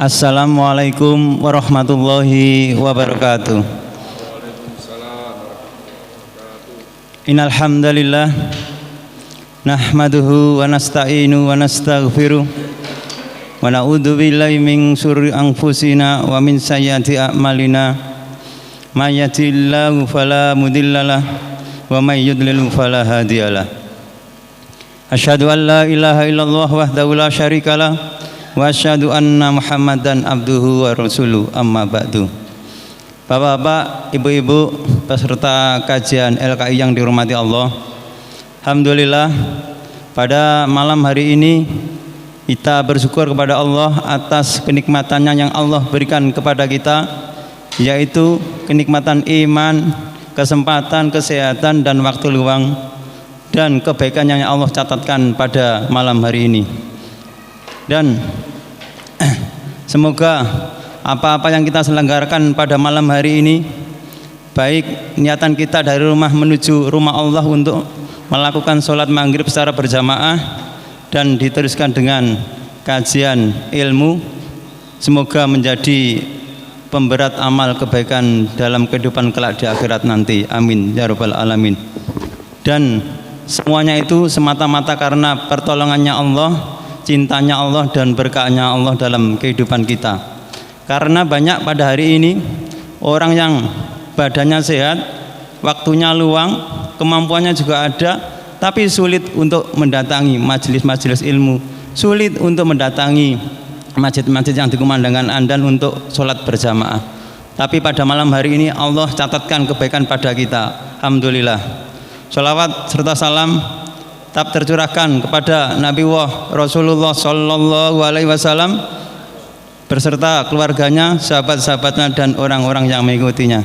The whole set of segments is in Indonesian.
Assalamualaikum warahmatullahi wabarakatuh. Innal hamdalillah nahmaduhu wa nasta'inu wa nastaghfiruh wa na'udzu billahi min syururi anfusina wa min sayyiati a'malina may yahdihillahu fala mudhillalah wa may yudlil fala hadiyalah. Asyhadu an la ilaha illallah wahdahu la syarikalah wa asyhadu anna Muhammadan abduhu wa rasuluh, amma ba'du. Bapak-bapak, ibu-ibu peserta kajian LKI yang dihormati Allah, alhamdulillah pada malam hari ini kita bersyukur kepada Allah atas kenikmatannya yang Allah berikan kepada kita, yaitu kenikmatan iman, kesempatan, kesehatan, dan waktu luang, dan kebaikan yang Allah catatkan pada malam hari ini. Dan semoga apa-apa yang kita selenggarakan pada malam hari ini, baik niatan kita dari rumah menuju rumah Allah untuk melakukan sholat maghrib secara berjamaah dan diteruskan dengan kajian ilmu, semoga menjadi pemberat amal kebaikan dalam kehidupan kelak di akhirat nanti. Amin ya rabbal alamin. Dan semuanya itu semata-mata karena pertolongannya Allah, cintanya Allah, dan berkahnya Allah dalam kehidupan kita. Karena banyak pada hari ini orang yang badannya sehat, waktunya luang, kemampuannya juga ada, tapi sulit untuk mendatangi majelis-majelis ilmu, sulit untuk mendatangi masjid-masjid yang dikumandangkan andan untuk sholat berjamaah. Tapi pada malam hari ini Allah catatkan kebaikan pada kita. Alhamdulillah. Sholawat serta salam tetap tercurahkan kepada Nabi Rasulullah Sallallahu Alaihi Wasallam berserta keluarganya, sahabat-sahabatnya, dan orang-orang yang mengikutinya.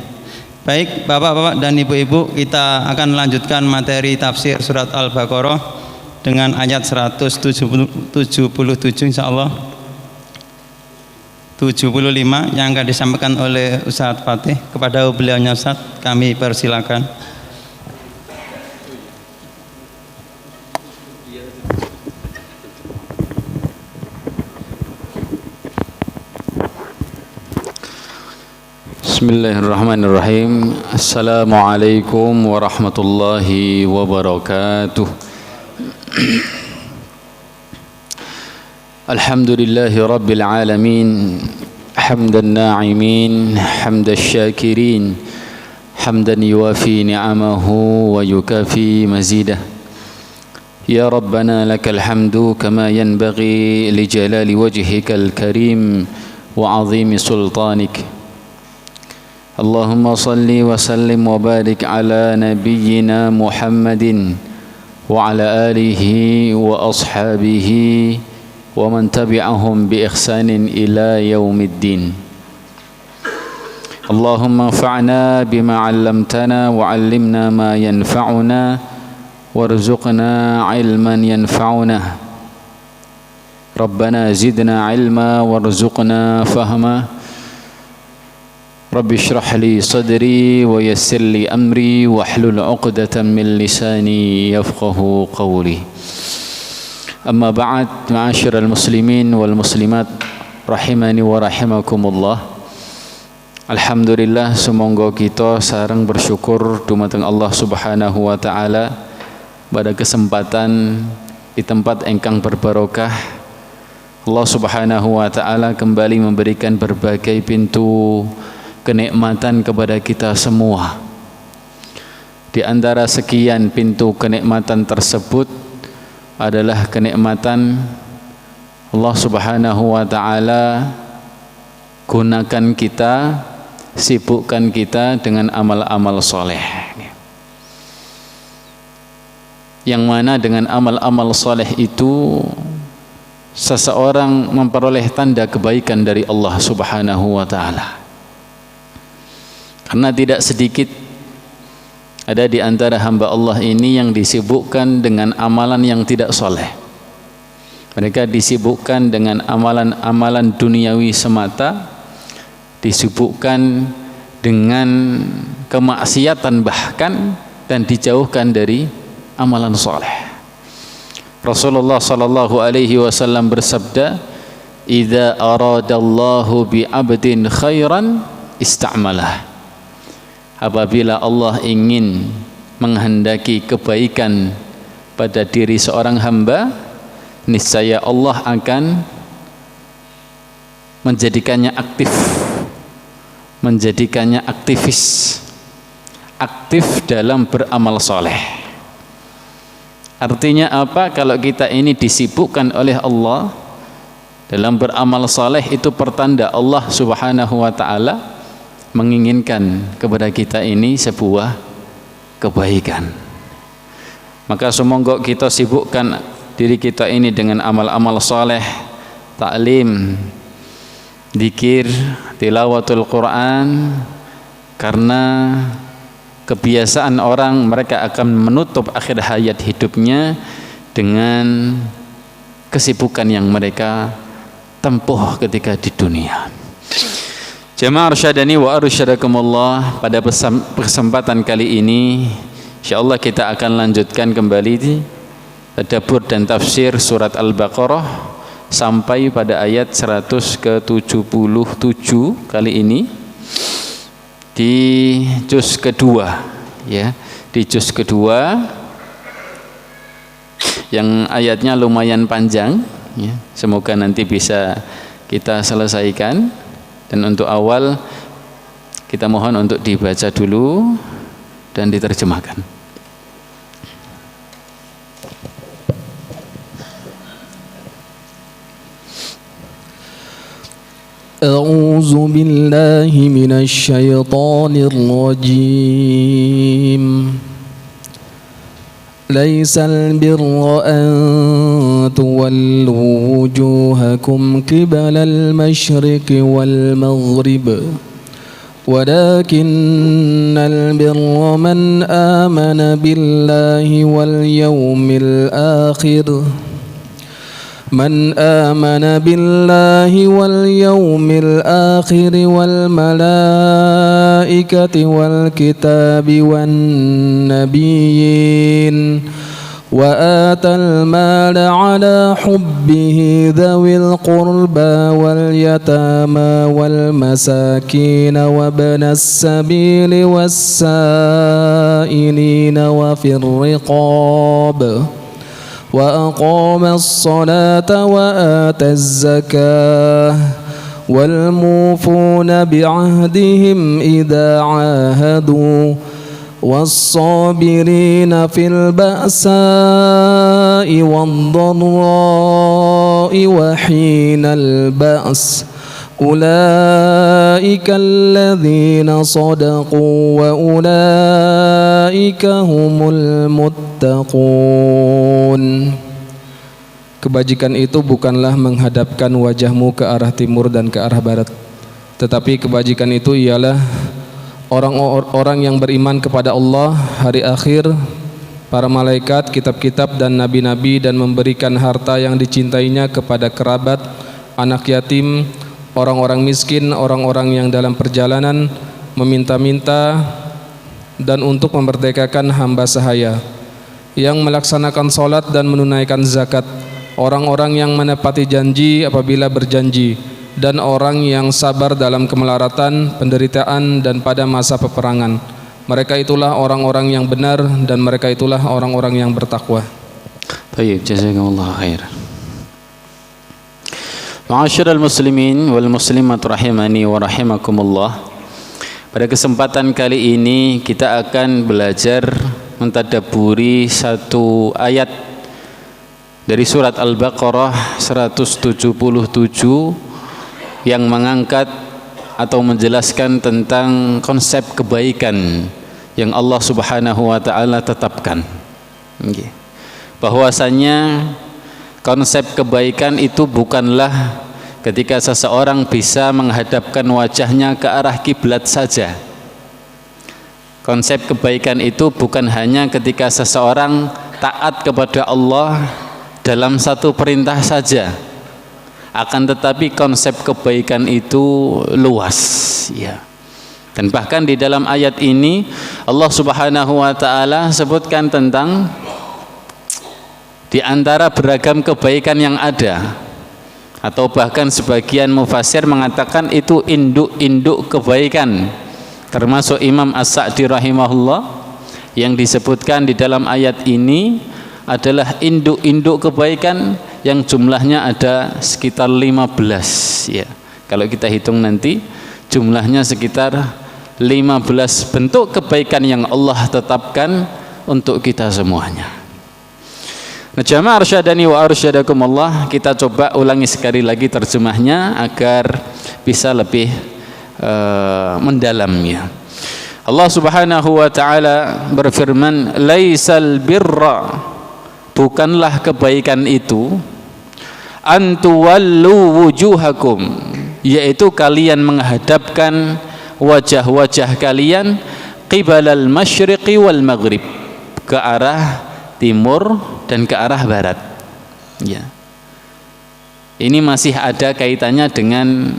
Baik bapak-bapak dan ibu-ibu, kita akan melanjutkan materi tafsir surat Al-Baqarah dengan ayat 177 insyaallah 75 yang akan disampaikan oleh Ustaz Fatih. Kepada beliaunya Ustaz kami persilakan. Bismillahirrahmanirrahim. Assalamualaikum warahmatullahi wabarakatuh. Alhamdulillahi rabbil alamin, hamdan na'imin, hamdan syakirin, hamdan yuwafi ni'amahu wa yukafi mazidah. Ya Rabbana lakal hamdu kama yanbaghi li jalali wajhikal karim wa 'azimi sultanik. Allahumma salli wa sallim wa barik ala nabiyyina Muhammadin wa ala alihi wa ashabihi wa man tabi'ahum bi ihsanin ila yaumiddin. Allahumma anfa'na bima 'allamtana wa 'allimna ma yanfa'una warzuqna 'ilman yanfa'una. Rabbana zidna 'ilma warzuqna fahma. Rabbi shrah li sadri wa yassir li amri wahlul 'uqdatam min lisani yafqahu qawli. Amma ba'd, ma'asyiral muslimin wal muslimat rahimani wa rahimakumullah. Alhamdulillah, sumangga kita sareng bersyukur dumateng Allah Subhanahu wa taala pada kesempatan di tempat engkang berbarokah. Allah Subhanahu wa taala kembali memberikan berbagai pintu kenikmatan kepada kita semua. Di antara sekian pintu kenikmatan tersebut adalah kenikmatan Allah Subhanahu wa taala gunakan kita, sibukkan kita dengan amal-amal soleh, yang mana dengan amal-amal soleh itu seseorang memperoleh tanda kebaikan dari Allah Subhanahu wa taala. Karena tidak sedikit ada di antara hamba Allah ini yang disibukkan dengan amalan yang tidak soleh. Mereka disibukkan dengan amalan-amalan duniawi semata, disibukkan dengan kemaksiatan bahkan, dan dijauhkan dari amalan soleh. Rasulullah sallallahu alaihi wasallam bersabda, idza aradallahu bi 'abdin khairan ista'malah. Apabila Allah ingin menghendaki kebaikan pada diri seorang hamba, niscaya Allah akan menjadikannya aktif, menjadikannya aktivis, aktif dalam beramal soleh. Artinya apa? Kalau kita ini disibukkan oleh Allah dalam beramal soleh, itu pertanda Allah subhanahu wa ta'ala menginginkan kepada kita ini sebuah kebaikan. Maka semoga kita sibukkan diri kita ini dengan amal-amal soleh, taklim, zikir, tilawatul Quran, karena kebiasaan orang mereka akan menutup akhir hayat hidupnya dengan kesibukan yang mereka tempuh ketika di dunia. Jamaah arsyadani wa arsyadakumullah, pada kesempatan kali ini insyaallah kita akan lanjutkan kembali tadabbur dan tafsir surat Al-Baqarah sampai pada ayat 177 kali ini di juz kedua, ya, di juz kedua yang ayatnya lumayan panjang, ya. Semoga nanti bisa kita selesaikan, dan untuk awal kita mohon untuk dibaca dulu dan diterjemahkan. أعوذ بالله من الشيطان الرجيم ليس البر أن تولوا وجوهكم قبل المشرق والمغرب ولكن البر من آمن بالله واليوم الآخر واليوم الآخر والملائكة والكتاب والنبيين وآتى المال على حبه ذوي القربى واليتامى والمساكين وابن السبيل والسائلين وفي الرقاب وأقام الصلاة وآتى الزكاة والموفون بعهدهم إذا عاهدوا والصابرين في البأساء والضراء وحين البأس أولئك الذين صدقوا وأولئك هم المتقون. Kebajikan itu bukanlah menghadapkan wajahmu ke arah timur dan ke arah barat, tetapi kebajikan itu ialah orang-orang yang beriman kepada Allah, hari akhir, para malaikat, kitab-kitab dan nabi-nabi, dan memberikan harta yang dicintainya kepada kerabat, anak yatim, orang-orang miskin, orang-orang yang dalam perjalanan, meminta-minta, dan untuk memerdekakan hamba sahaya, yang melaksanakan salat dan menunaikan zakat, orang-orang yang menepati janji apabila berjanji, dan orang yang sabar dalam kemelaratan, penderitaan, dan pada masa peperangan. Mereka itulah orang-orang yang benar, dan mereka itulah orang-orang yang bertakwa. Baik, jazakumullah khair. Ma'asyiral muslimin wal muslimat rahimani wa rahimakumullah. Pada kesempatan kali ini kita akan belajar mentadabburi satu ayat dari surat Al-Baqarah 177 yang mengangkat atau menjelaskan tentang konsep kebaikan yang Allah Subhanahu wa taala tetapkan. Bahwasanya konsep kebaikan itu bukanlah ketika seseorang bisa menghadapkan wajahnya ke arah kiblat saja. Konsep kebaikan itu bukan hanya ketika seseorang taat kepada Allah dalam satu perintah saja. Akan tetapi konsep kebaikan itu luas, ya. Dan bahkan di dalam ayat ini Allah Subhanahu wa taala sebutkan tentang di antara beragam kebaikan yang ada atau bahkan sebagian mufassir mengatakan itu induk-induk kebaikan, termasuk Imam As-Sa'di rahimahullah yang disebutkan di dalam ayat ini adalah induk-induk kebaikan yang jumlahnya ada sekitar 15 ya. Kalau kita hitung nanti jumlahnya sekitar 15 bentuk kebaikan yang Allah tetapkan untuk kita semuanya. Nah, jamaah arsyadani wa arsyadakumullah, kita coba ulangi sekali lagi terjemahnya agar bisa lebih mendalamnya. Allah Subhanahu wa taala berfirman, "Laisal birra", bukanlah kebaikan itu, "antuwallu wujuhakum", yaitu kalian menghadapkan wajah-wajah kalian qibalal masyriqi wal maghrib, ke arah timur dan ke arah barat. Ya. Ini masih ada kaitannya dengan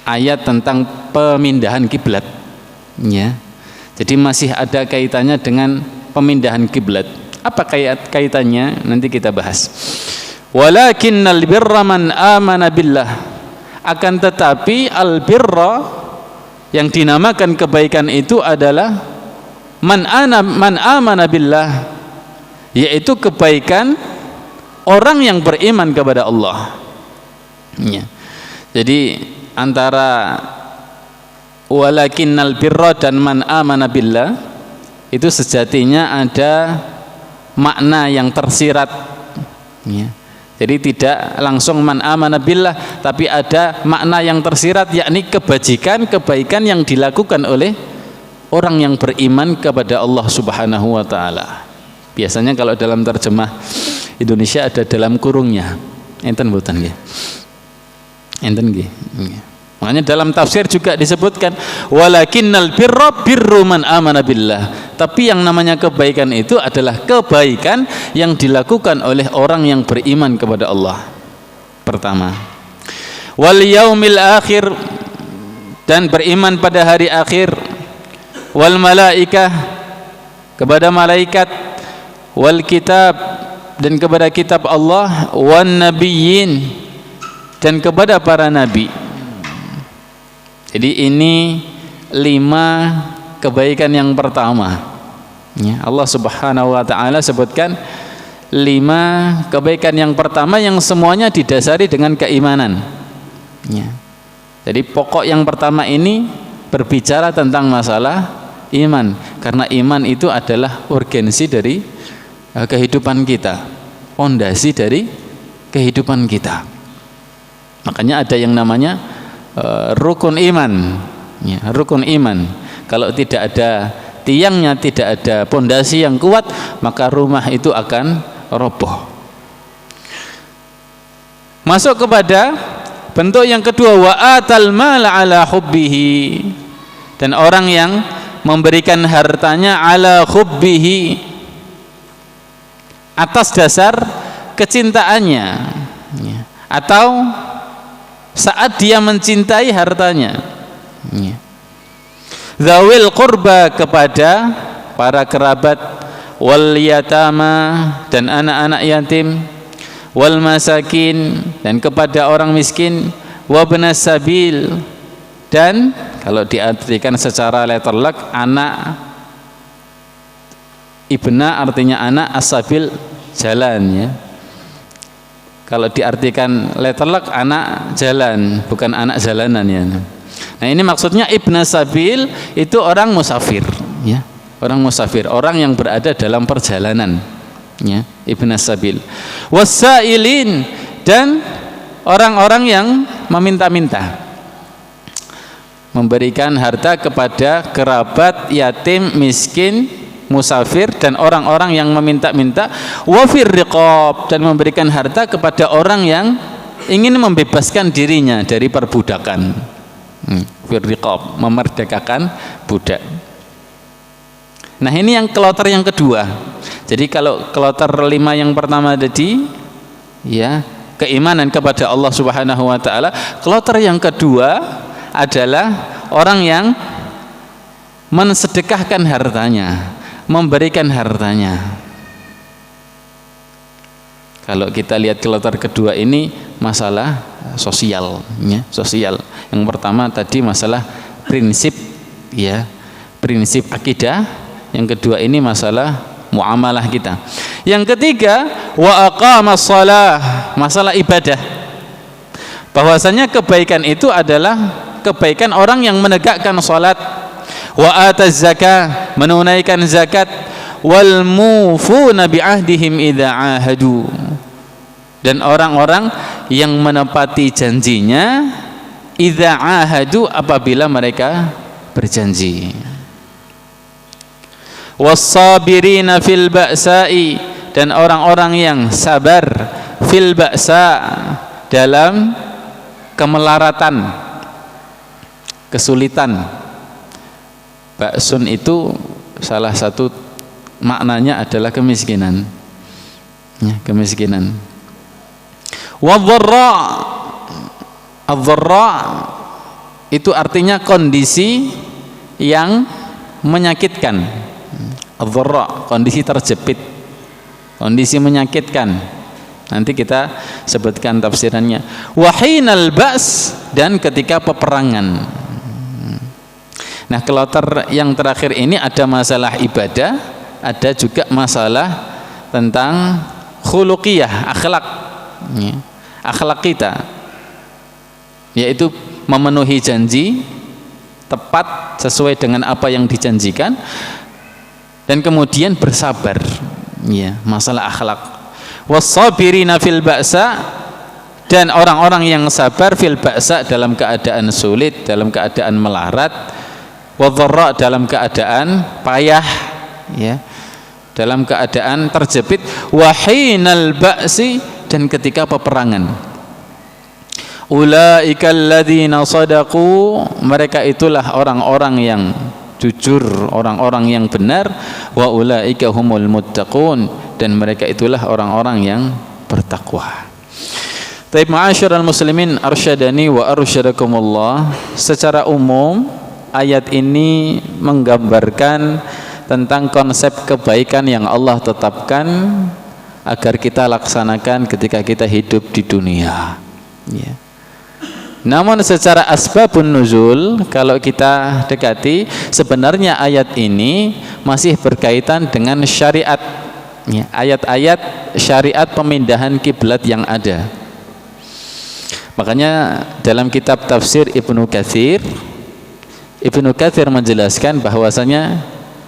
ayat tentang pemindahan kiblat. Ya. Jadi masih ada kaitannya dengan pemindahan kiblat. Apa kaitannya? Nanti kita bahas. Walakinnal birra man amana billah. Akan tetapi al birra yang dinamakan kebaikan itu adalah man amana billah, yaitu kebaikan orang yang beriman kepada Allah. Ya. Jadi antara walakinnal birra dan man amana billah itu sejatinya ada makna yang tersirat. Ya. Jadi tidak langsung man amana billah, tapi ada makna yang tersirat, yakni kebaikan yang dilakukan oleh orang yang beriman kepada Allah Subhanahu wa taala. Biasanya kalau dalam terjemah Indonesia ada dalam kurungnya. Enten mboten nggih. Enten nggih. Makanya dalam tafsir juga disebutkan walakinnal birra birru man amana billah. Tapi yang namanya kebaikan itu adalah kebaikan yang dilakukan oleh orang yang beriman kepada Allah. Pertama. Wal yaumil akhir, dan beriman pada hari akhir. Wal malaikah, kepada malaikat. Wal kitab, dan kepada kitab Allah. Wan nabiyyin, dan kepada para nabi. Jadi ini 5 kebaikan yang pertama. Ya, Allah Subhanahu wa taala sebutkan 5 kebaikan yang pertama yang semuanya didasari dengan keimanan. Ya. Jadi pokok yang pertama ini berbicara tentang masalah iman, karena iman itu adalah urgensi dari kehidupan kita, fondasi dari kehidupan kita. Makanya ada yang namanya rukun iman. Ya, rukun iman. Kalau tidak ada tiangnya, tidak ada fondasi yang kuat, maka rumah itu akan roboh. Masuk kepada bentuk yang kedua, wa atal mala ala hubbihi, dan orang yang memberikan hartanya ala hubbihi, atas dasar kecintaannya, ya, atau saat dia mencintai hartanya. Ya. Zawil qurba, kepada para kerabat, wal yatama, dan anak-anak yatim, wal masakin, dan kepada orang miskin, wabnas sabil, dan kalau diartikan secara letterlek, anak ibna artinya anak, as-sabil jalan, ya. Kalau diartikan letterlek, anak jalan, bukan anak jalanan, ya. Nah, ini maksudnya ibna sabil itu orang musafir, ya. Orang musafir, orang yang berada dalam perjalanan, ya, ibna sabil. Wasailin, dan orang-orang yang meminta-minta, memberikan harta kepada kerabat, yatim, miskin, musafir, dan orang-orang yang meminta-minta. Wafir riqab, dan memberikan harta kepada orang yang ingin membebaskan dirinya dari perbudakan. Fir riqab, memerdekakan budak. Nah, ini yang kloter yang kedua. Jadi kalau kloter 5 yang pertama tadi, ya, keimanan kepada Allah Subhanahu wa taala, kloter yang kedua adalah orang yang mensedekahkan hartanya, memberikan hartanya. Kalau kita lihat kloter kedua ini masalah sosial, ya, sosial. Yang pertama tadi masalah prinsip, ya, prinsip akidah. Yang kedua ini masalah muamalah kita. Yang ketiga, wa aqamas shalah, masalah ibadah. Bahwasanya kebaikan itu adalah kebaikan orang yang menegakkan salat, wa ataz zakah, menunaikan zakat, wal mufuna bi ahdihim idza ahadu, dan orang-orang yang menepati janjinya idza ahadu, apabila mereka berjanji. Was-sabirina fil ba'sa'i, dan orang-orang yang sabar fil ba'sa, dalam kemelaratan, kesulitan. Ba'sun itu salah satu maknanya adalah kemiskinan, ya, kemiskinan. Wadh-dharra, adh-dharra itu artinya kondisi yang menyakitkan. Adh-dharra, kondisi terjepit, kondisi menyakitkan. Nanti kita sebutkan tafsirannya. Wahinal ba's, dan ketika peperangan. Nah, kloter yang terakhir ini ada masalah ibadah, ada juga masalah tentang khuluqiyah, akhlak, ya, akhlak kita, yaitu memenuhi janji tepat sesuai dengan apa yang dijanjikan, dan kemudian bersabar, ya, masalah akhlak. Was-sabirina fil ba'sa, dan orang-orang yang sabar fil ba'sa, dalam keadaan sulit, dalam keadaan melarat, wadh-dharra, dalam keadaan payah, ya, dalam keadaan terjepit, wahinal ba'si, dan ketika peperangan. Ulaikal ladzina shadaqu, mereka itulah orang-orang yang jujur, orang-orang yang benar. Wa ulaika humul muttaqun, dan mereka itulah orang-orang yang bertakwa. Taib ma'asyiral muslimin, arsyadani wa arsyadakumullah. Secara umum ayat ini menggambarkan tentang konsep kebaikan yang Allah tetapkan agar kita laksanakan ketika kita hidup di dunia, ya. Namun secara asbabun nuzul, kalau kita dekati, sebenarnya ayat ini masih berkaitan dengan syariat, ya, ayat-ayat syariat pemindahan kiblat yang ada. Makanya dalam kitab tafsir Ibnu Katsir menjelaskan bahwasanya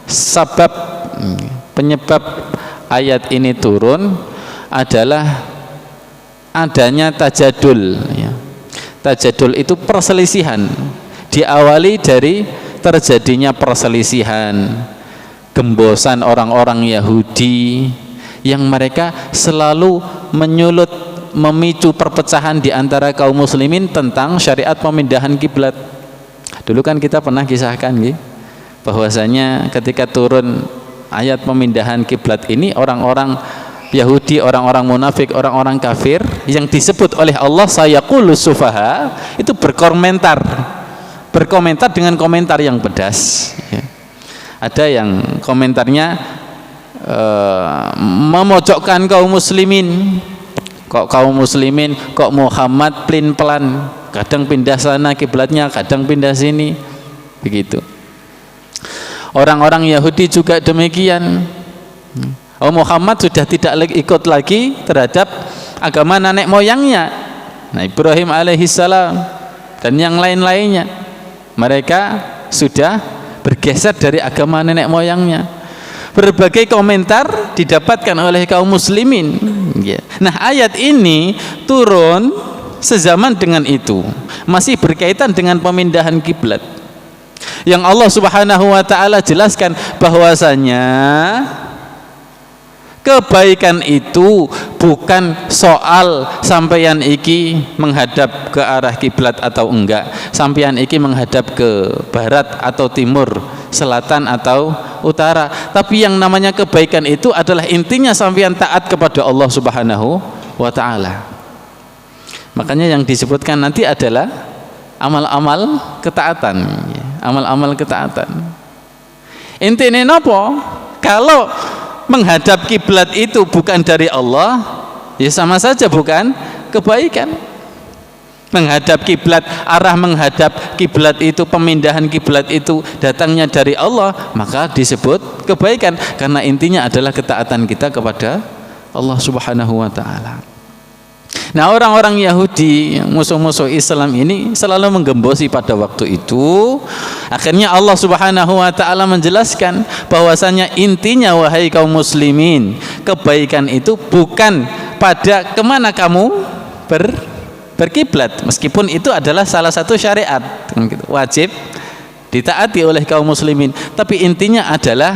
sebab penyebab ayat ini turun adalah adanya tajadul, ya. Tajadul itu perselisihan, diawali dari terjadinya perselisihan, gembosan orang-orang Yahudi yang mereka selalu menyulut, memicu perpecahan di antara kaum muslimin tentang syariat pemindahan kiblat. Dulu kan kita pernah kisahkan, gitu, bahwasanya ketika turun ayat pemindahan kiblat ini, orang-orang Yahudi, orang-orang munafik, orang-orang kafir yang disebut oleh Allah sayaqulus sufaha, itu berkomentar dengan komentar yang pedas, ya. Ada yang komentarnya memojokkan kaum muslimin. Kok Muhammad pelin-pelan, kadang pindah sana kiblatnya, kadang pindah sini, begitu. Orang-orang Yahudi juga demikian. Muhammad sudah tidak ikut lagi terhadap agama nenek moyangnya, nah, Ibrahim alaihissalam dan yang lain-lainnya. Mereka sudah bergeser dari agama nenek moyangnya. Berbagai komentar didapatkan oleh kaum muslimin, ya. Nah, ayat ini turun sezaman dengan itu, masih berkaitan dengan pemindahan kiblat, yang Allah Subhanahu wa taala jelaskan bahwasanya kebaikan itu bukan soal sampeyan iki menghadap ke arah kiblat atau enggak, sampeyan iki menghadap ke barat atau timur, selatan atau utara. Tapi yang namanya kebaikan itu adalah intinya sampeyan taat kepada Allah Subhanahu wa taala. Makanya yang disebutkan nanti adalah amal-amal ketaatan, ya. Amal-amal ketaatan. Intine napa? Kalau menghadap kiblat itu bukan dari Allah, ya sama saja bukan kebaikan. Menghadap kiblat, arah menghadap kiblat itu, pemindahan kiblat itu datangnya dari Allah, maka disebut kebaikan karena intinya adalah ketaatan kita kepada Allah Subhanahu wa taala. Nah, orang-orang Yahudi, musuh-musuh Islam ini selalu menggembosi pada waktu itu. Akhirnya Allah Subhanahu wa taala menjelaskan bahwasanya intinya, wahai kaum muslimin, kebaikan itu bukan pada kemana kamu berkiblat, meskipun itu adalah salah satu syariat wajib ditaati oleh kaum muslimin, tapi intinya adalah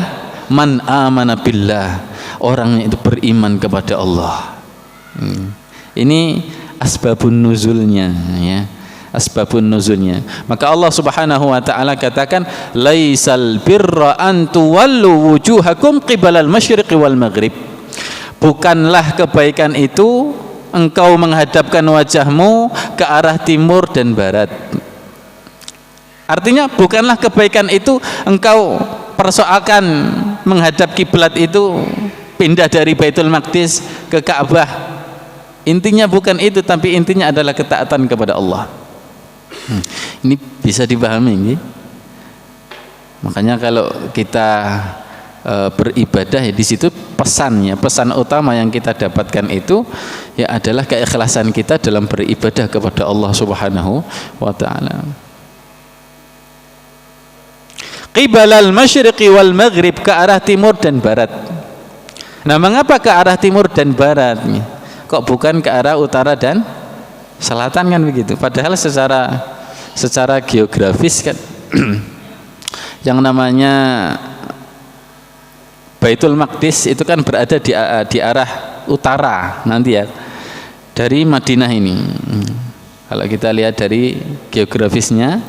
man amana billah, orang itu beriman kepada Allah. Ini asbabun nuzulnya, ya, asbabun nuzulnya. Maka Allah Subhanahu wa taala katakan, laisal birra an tuwallu wujuhakum qibalal masyriqi wal maghrib. Bukanlah kebaikan itu engkau menghadapkan wajahmu ke arah timur dan barat. Artinya bukanlah kebaikan itu engkau persoalkan menghadap kiblat itu pindah dari Baitul Maqdis ke Ka'bah. Intinya bukan itu, tapi intinya adalah ketaatan kepada Allah. Ini bisa dipahami, ya? Makanya kalau kita beribadah, ya, di situ pesannya, pesan utama yang kita dapatkan itu ya adalah keikhlasan kita dalam beribadah kepada Allah Subhanahu wa taala. Qibalal masyriqi wal maghrib, ke arah timur dan barat. Nah, mengapa ke arah timur dan barat? Kok bukan ke arah utara dan selatan, kan begitu? Padahal secara geografis kan yang namanya Baitul Maqdis itu kan berada di arah utara nanti, ya, dari Madinah ini. Kalau kita lihat dari geografisnya,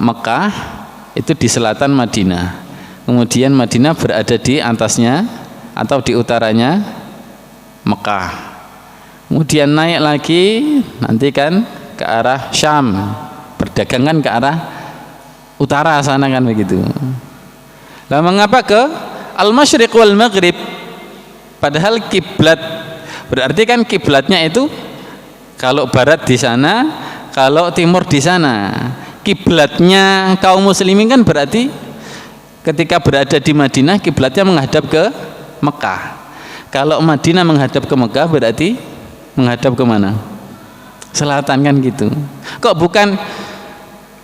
Mekah itu di selatan Madinah, kemudian Madinah berada di atasnya atau di utaranya Mekah, kemudian naik lagi nanti kan ke arah Syam, perdagangan ke arah utara sana, kan begitu. Lah mengapa ke al-masyriq wal maghrib? Padahal kiblat, berarti kan kiblatnya itu kalau barat di sana, kalau timur di sana. Kiblatnya kaum muslimin kan berarti ketika berada di Madinah kiblatnya menghadap ke Mekah. Kalau Madinah menghadap ke Mekah berarti menghadap ke mana? Selatan, kan gitu. Kok bukan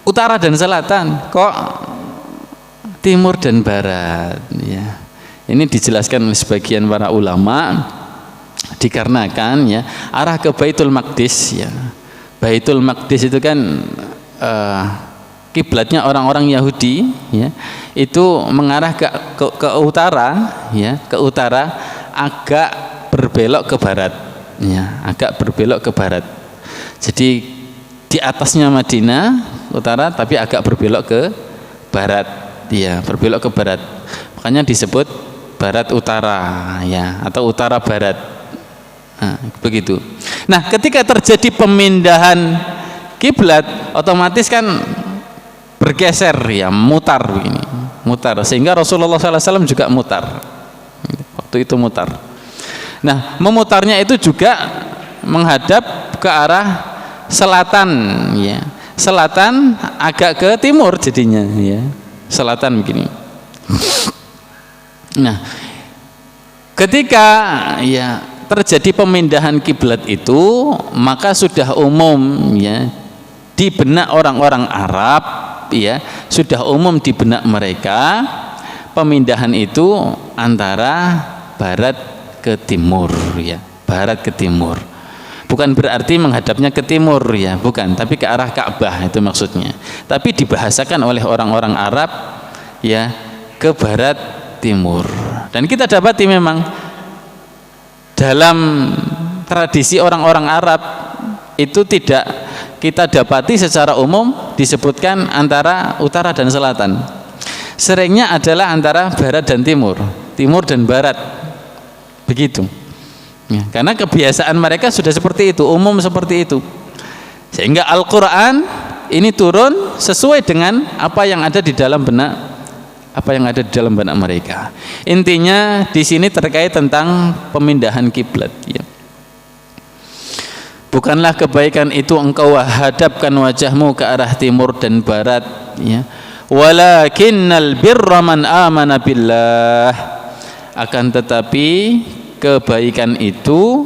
utara dan selatan? Kok timur dan barat, ya. Ini dijelaskan oleh sebagian para ulama dikarenakan, ya, arah ke Baitul Maqdis, ya. Baitul Maqdis itu kan kiblatnya orang-orang Yahudi, ya, itu mengarah ke utara, ya, ke utara, agak berbelok ke barat, ya, agak berbelok ke barat. Jadi di atasnya Madinah utara, tapi agak berbelok ke barat. Dia berbelok ke barat, makanya disebut barat utara, ya, atau utara barat. Nah, begitu. Nah, ketika terjadi pemindahan kiblat, otomatis kan bergeser, ya, mutar begini, mutar, sehingga Rasulullah SAW juga mutar. Waktu itu mutar. Nah, memutarnya itu juga menghadap ke arah selatan, ya, selatan agak ke timur jadinya, ya. Selatan begini. Nah, ketika, ya, terjadi pemindahan kiblat itu, maka sudah umum, ya, di benak orang-orang Arab, ya, sudah umum di benak mereka pemindahan itu antara barat ke timur, ya, barat ke timur. Bukan berarti menghadapnya ke timur, ya, bukan, tapi ke arah Ka'bah itu maksudnya. Tapi dibahasakan oleh orang-orang Arab, ya, ke barat timur. Dan kita dapati memang dalam tradisi orang-orang Arab itu tidak kita dapati secara umum disebutkan antara utara dan selatan. Seringnya adalah antara barat dan timur, timur dan barat, begitu. Ya, karena kebiasaan mereka sudah seperti itu, umum seperti itu. Sehingga Al-Quran ini turun sesuai dengan apa yang ada di dalam benak apa yang ada di dalam benak mereka. Intinya di sini terkait tentang pemindahan kiblat, ya. Bukanlah kebaikan itu engkau hadapkan wajahmu ke arah timur dan barat, ya. Walakinnal birra man amana billah. Akan tetapi kebaikan itu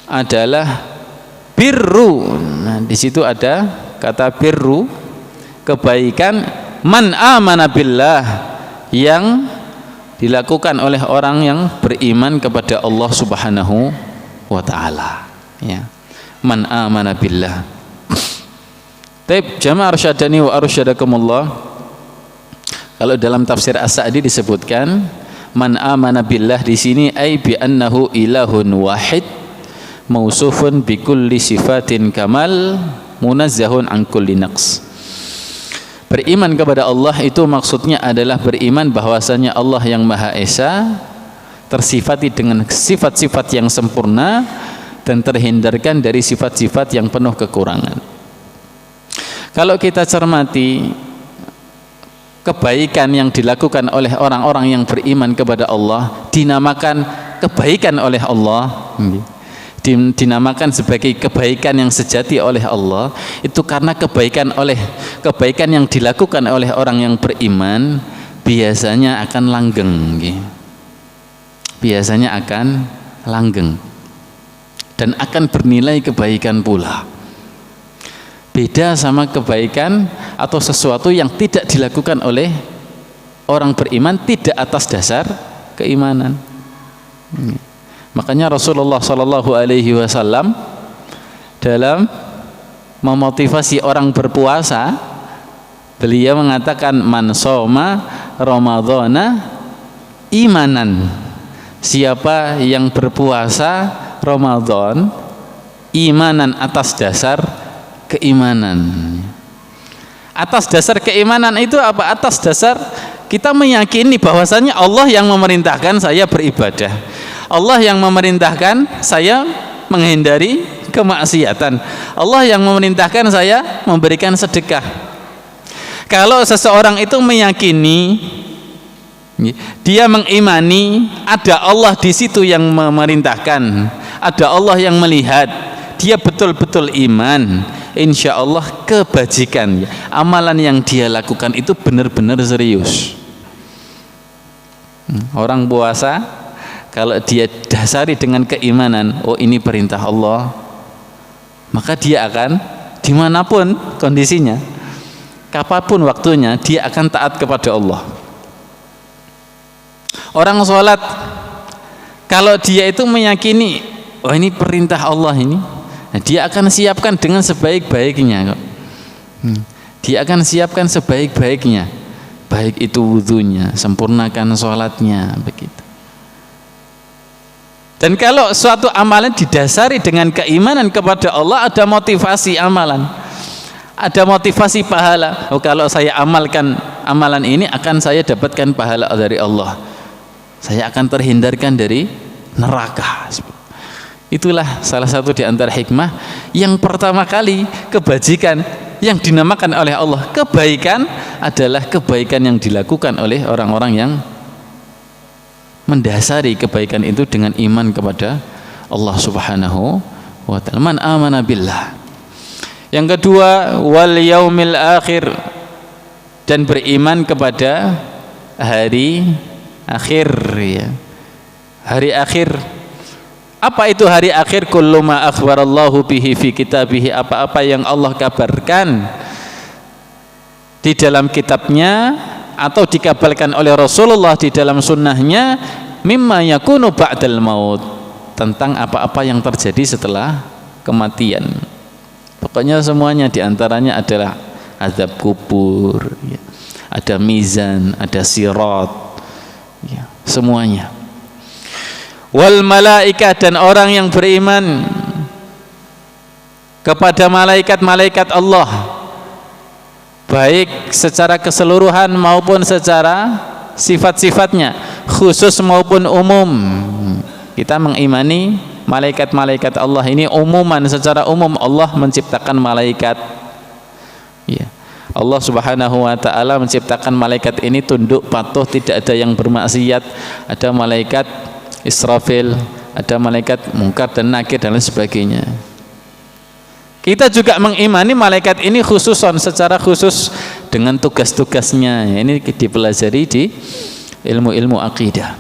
adalah birru. Nah, di situ ada kata birru, kebaikan man amana billah, yang dilakukan oleh orang yang beriman kepada Allah Subhanahu wa taala, ya. Man amana billah. Taib jamaah arsyadani wa arsyadakumullah. Kalau dalam tafsir As-Sa'di disebutkan man amana billah di sini ai bi annahu ilahun wahid mausufun bi kulli sifatin kamal munazzahun an kulli naqs. Beriman kepada Allah itu maksudnya adalah beriman bahwasanya Allah yang Maha Esa tersifati dengan sifat-sifat yang sempurna dan terhindarkan dari sifat-sifat yang penuh kekurangan. Kalau kita cermati kebaikan yang dilakukan oleh orang-orang yang beriman kepada Allah dinamakan kebaikan oleh Allah, dinamakan sebagai kebaikan yang sejati oleh Allah, itu karena kebaikan yang dilakukan oleh orang yang beriman biasanya akan langgeng, biasanya akan langgeng dan akan bernilai kebaikan pula. Beda sama kebaikan atau sesuatu yang tidak dilakukan oleh orang beriman tidak atas dasar keimanan. Makanya Rasulullah Shallallahu Alaihi Wasallam dalam memotivasi orang berpuasa, beliau mengatakan man soma ramadhana imanan. Siapa yang berpuasa Ramadan imanan, atas dasar keimanan. Atas dasar keimanan itu apa? Atas dasar kita meyakini bahwasanya Allah yang memerintahkan saya beribadah, Allah yang memerintahkan saya menghindari kemaksiatan, Allah yang memerintahkan saya memberikan sedekah. Kalau seseorang itu meyakini, dia mengimani ada Allah di situ yang memerintahkan, ada Allah yang melihat, dia betul-betul iman, insya Allah kebajikan, amalan yang dia lakukan itu benar-benar serius. Orang puasa kalau dia dasari dengan keimanan, oh ini perintah Allah, maka dia akan dimanapun kondisinya, kapanpun waktunya, dia akan taat kepada Allah. Orang sholat kalau dia itu meyakini, oh ini perintah Allah ini, nah, dia akan siapkan dengan sebaik-baiknya kok. Dia akan siapkan sebaik-baiknya, baik itu wudunya, sempurnakan sholatnya, begitu. Dan kalau suatu amalan didasari dengan keimanan kepada Allah, ada motivasi amalan, ada motivasi pahala. Oh kalau saya amalkan amalan ini akan saya dapatkan pahala dari Allah, saya akan terhindarkan dari neraka. Itulah salah satu di antara hikmah yang pertama kali kebajikan yang dinamakan oleh Allah kebaikan adalah kebaikan yang dilakukan oleh orang-orang yang mendasari kebaikan itu dengan iman kepada Allah Subhanahu wa ta'ala. Man amana billah. Yang kedua, wal yaumil akhir, dan beriman kepada hari akhir, ya. Hari akhir. Apa itu hari akhir? Kullu ma akhbarallahu bihi fi kitabihi, apa-apa yang Allah kabarkan di dalam kitabnya atau dikabarkan oleh Rasulullah di dalam sunnahnya, mimma yakunu ba'dal maut, tentang apa-apa yang terjadi setelah kematian. Pokoknya semuanya, diantaranya adalah azab kubur, ya. Ada mizan, ada sirat, ya. Semuanya. Wal malaikat, dan orang yang beriman kepada malaikat-malaikat Allah, baik secara keseluruhan maupun secara sifat-sifatnya, khusus maupun umum. Kita mengimani malaikat-malaikat Allah ini umuman, secara umum Allah menciptakan malaikat, ya. Allah Subhanahu wa taala menciptakan malaikat ini tunduk, patuh, tidak ada yang bermaksiat. Ada malaikat Israfil, ada malaikat Munkar dan Nakir dan lain sebagainya. Kita juga mengimani malaikat ini khususon, secara khusus dengan tugas-tugasnya. Ini dipelajari di ilmu-ilmu akidah.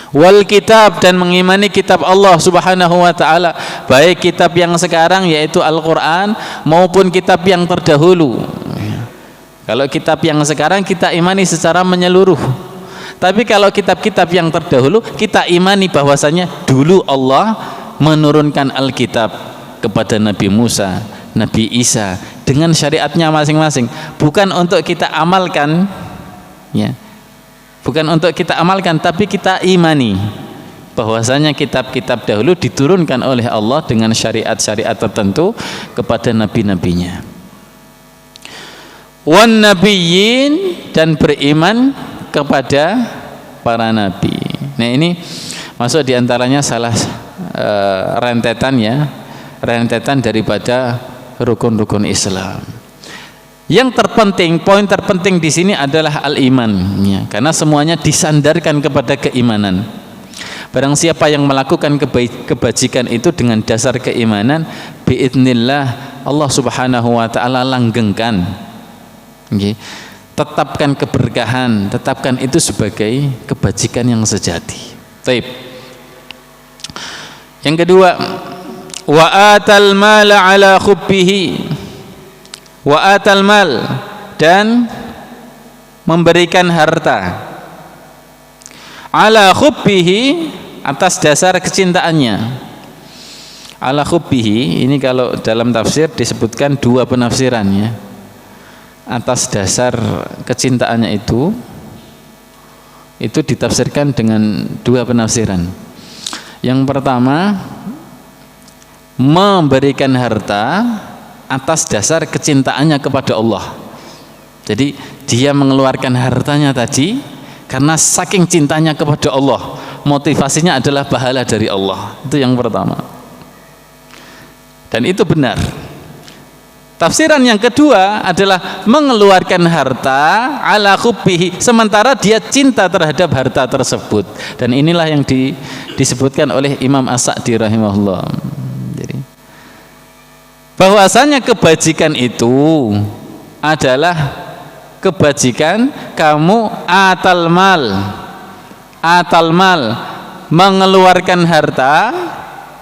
Wal kitab, dan mengimani kitab Allah Subhanahu wa taala, baik kitab yang sekarang yaitu Al-Qur'an maupun kitab yang terdahulu. Kalau kitab yang sekarang kita imani secara menyeluruh. Tapi kalau kitab-kitab yang terdahulu kita imani bahwasanya dulu Allah menurunkan Alkitab kepada Nabi Musa, Nabi Isa dengan syariatnya masing-masing, bukan untuk kita amalkan, ya. Bukan untuk kita amalkan, tapi kita imani bahwasanya kitab-kitab dahulu diturunkan oleh Allah dengan syariat-syariat tertentu kepada nabi-nabinya. Wan nabiyyin, dan beriman kepada para nabi. Nah, ini masuk diantaranya salah rentetan daripada rukun-rukun Islam. Yang terpenting, poin terpenting di sini adalah al-iman, ya, karena semuanya disandarkan kepada keimanan. Barang siapa yang melakukan kebajikan itu dengan dasar keimanan, biidznillah Allah Subhanahu wa taala langgengkan. Okay. Tetapkan keberkahan, tetapkan itu sebagai kebajikan yang sejati. Baik. Yang kedua, wa atal mala ala hubbihi. Wa atal mal, dan memberikan harta ala hubbihi, atas dasar kecintaannya. Ala hubbihi ini kalau dalam tafsir disebutkan dua penafsirannya. Atas dasar kecintaannya itu ditafsirkan dengan dua penafsiran. Yang pertama, memberikan harta atas dasar kecintaannya kepada Allah. Jadi dia mengeluarkan hartanya tadi karena saking cintanya kepada Allah. Motivasinya adalah pahala dari Allah. Itu yang pertama. Dan itu benar. Tafsiran yang kedua adalah mengeluarkan harta ala hubbihi, sementara dia cinta terhadap harta tersebut. Dan inilah yang disebutkan oleh Imam As-Sa'di rahimahullah. Jadi bahwasanya kebajikan itu adalah kebajikan kamu atal mal, mengeluarkan harta,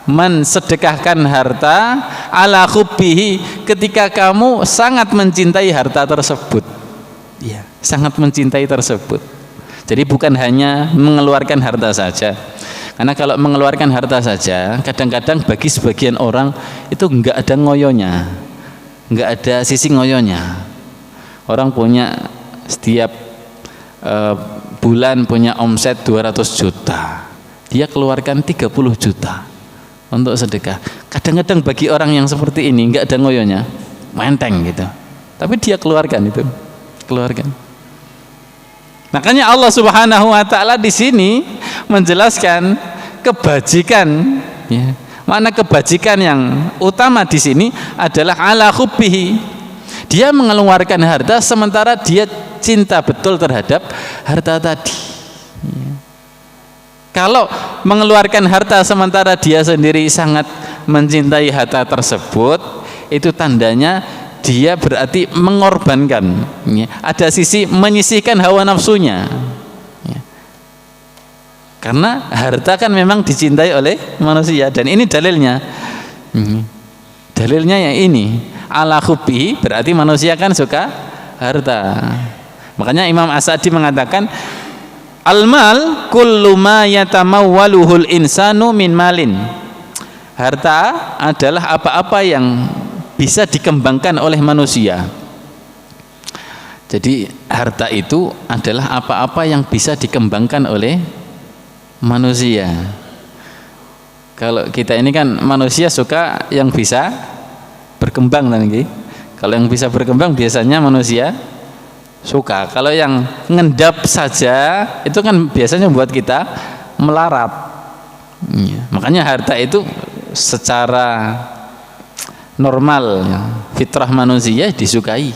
mensedekahkan harta ala hubbihi, ketika kamu sangat mencintai harta tersebut. Ya, sangat mencintai tersebut. Jadi bukan hanya mengeluarkan harta saja. Karena kalau mengeluarkan harta saja, kadang-kadang bagi sebagian orang itu enggak ada ngoyonya, enggak ada sisi ngoyonya. Orang punya setiap bulan punya omset 200 juta, dia keluarkan 30 juta untuk sedekah. Kadang-kadang bagi orang yang seperti ini enggak ada ngoyonya, menteng gitu. Tapi dia keluarkan itu, keluarkan. Makanya Allah Subhanahu wa taala di sini menjelaskan kebajikan, ya. Makna kebajikan yang utama di sini adalah ala hubbihi. Dia mengeluarkan harta sementara dia cinta betul terhadap harta tadi. Ya. Kalau mengeluarkan harta sementara dia sendiri sangat mencintai harta tersebut, itu tandanya dia berarti mengorbankan, ya. Ada sisi menyisihkan hawa nafsunya, ya. Karena harta kan memang dicintai oleh manusia, dan ini dalilnya, dalilnya yang ini ala hubbihi, berarti manusia kan suka harta. Makanya Imam As-Sa'di mengatakan al-mal kullu ma yatamawwaluhul insanu min malin. Harta adalah apa-apa yang bisa dikembangkan oleh manusia. Jadi harta itu adalah apa-apa yang bisa dikembangkan oleh manusia. Kalau kita ini kan manusia suka yang bisa berkembang nanti. Kalau yang bisa berkembang biasanya manusia suka. Kalau yang ngendap saja itu kan biasanya buat kita melarat. Ya, makanya harta itu secara normal, ya, fitrah manusia disukai.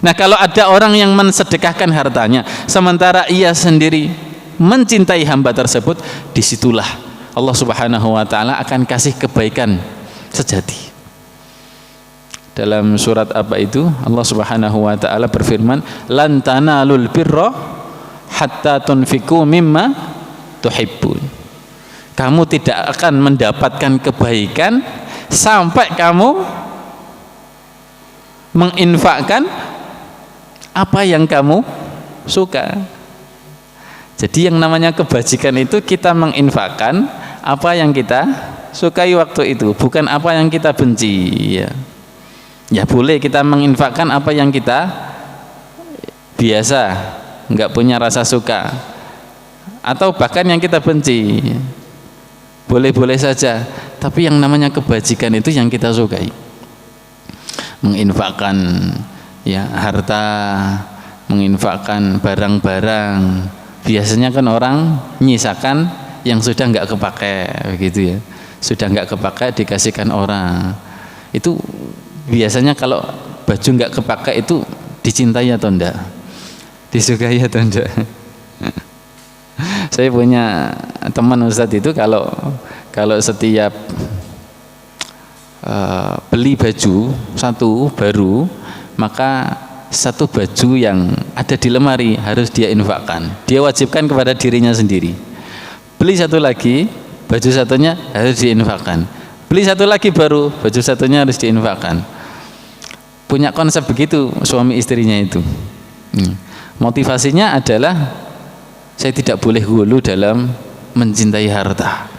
Nah, kalau ada orang yang mensedekahkan hartanya sementara ia sendiri mencintai hamba tersebut, disitulah Allah Subhanahu wa taala akan kasih kebaikan sejati. Dalam surat apa itu? Allah Subhanahu wa taala berfirman, "Lan tanalul birra hatta tunfiqu mimma tuhibbun." Kamu tidak akan mendapatkan kebaikan sampai kamu menginfakkan apa yang kamu suka. Jadi yang namanya kebajikan itu kita menginfakkan apa yang kita sukai waktu itu, bukan apa yang kita benci. Ya boleh kita menginfakkan apa yang kita biasa nggak punya rasa suka, atau bahkan yang kita benci, boleh-boleh saja. Tapi yang namanya kebajikan itu yang kita sukai. Menginfakkan ya harta, menginfakkan barang-barang. Biasanya kan orang nyisakan yang sudah nggak kepakai, begitu ya, sudah nggak kepakai dikasihkan orang. Itu biasanya kalau baju nggak kepakai itu dicintai atau enggak, disukai atau enggak. Saya punya teman Ustadz itu kalau setiap beli baju satu baru, maka satu baju yang ada di lemari harus dia infakkan, dia wajibkan kepada dirinya sendiri. Beli satu lagi, baju satunya harus diinfakkan. Beli satu lagi baru, baju satunya harus diinfakkan. Punya konsep begitu suami istrinya itu. Motivasinya adalah saya tidak boleh hulu dalam mencintai harta.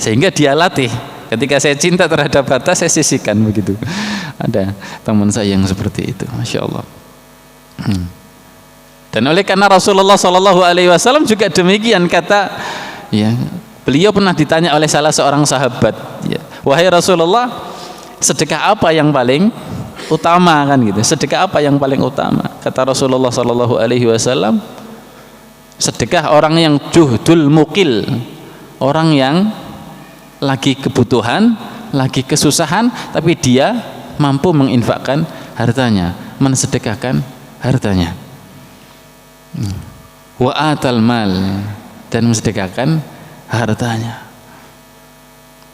Sehingga dia latih, ketika saya cinta terhadap harta saya sisihkan, begitu. Ada teman saya yang seperti itu, masya Allah. Dan oleh karena Rasulullah SAW juga demikian, kata ya, beliau pernah ditanya oleh salah seorang sahabat, ya, wahai Rasulullah, sedekah apa yang paling utama, kan gitu, sedekah apa yang paling utama? Kata Rasulullah SAW, sedekah orang yang juhdul mukil, orang yang lagi kebutuhan, lagi kesusahan, tapi dia mampu menginfakkan hartanya, mensedekahkan hartanya. Wa atal mal, dan mensedekahkan hartanya.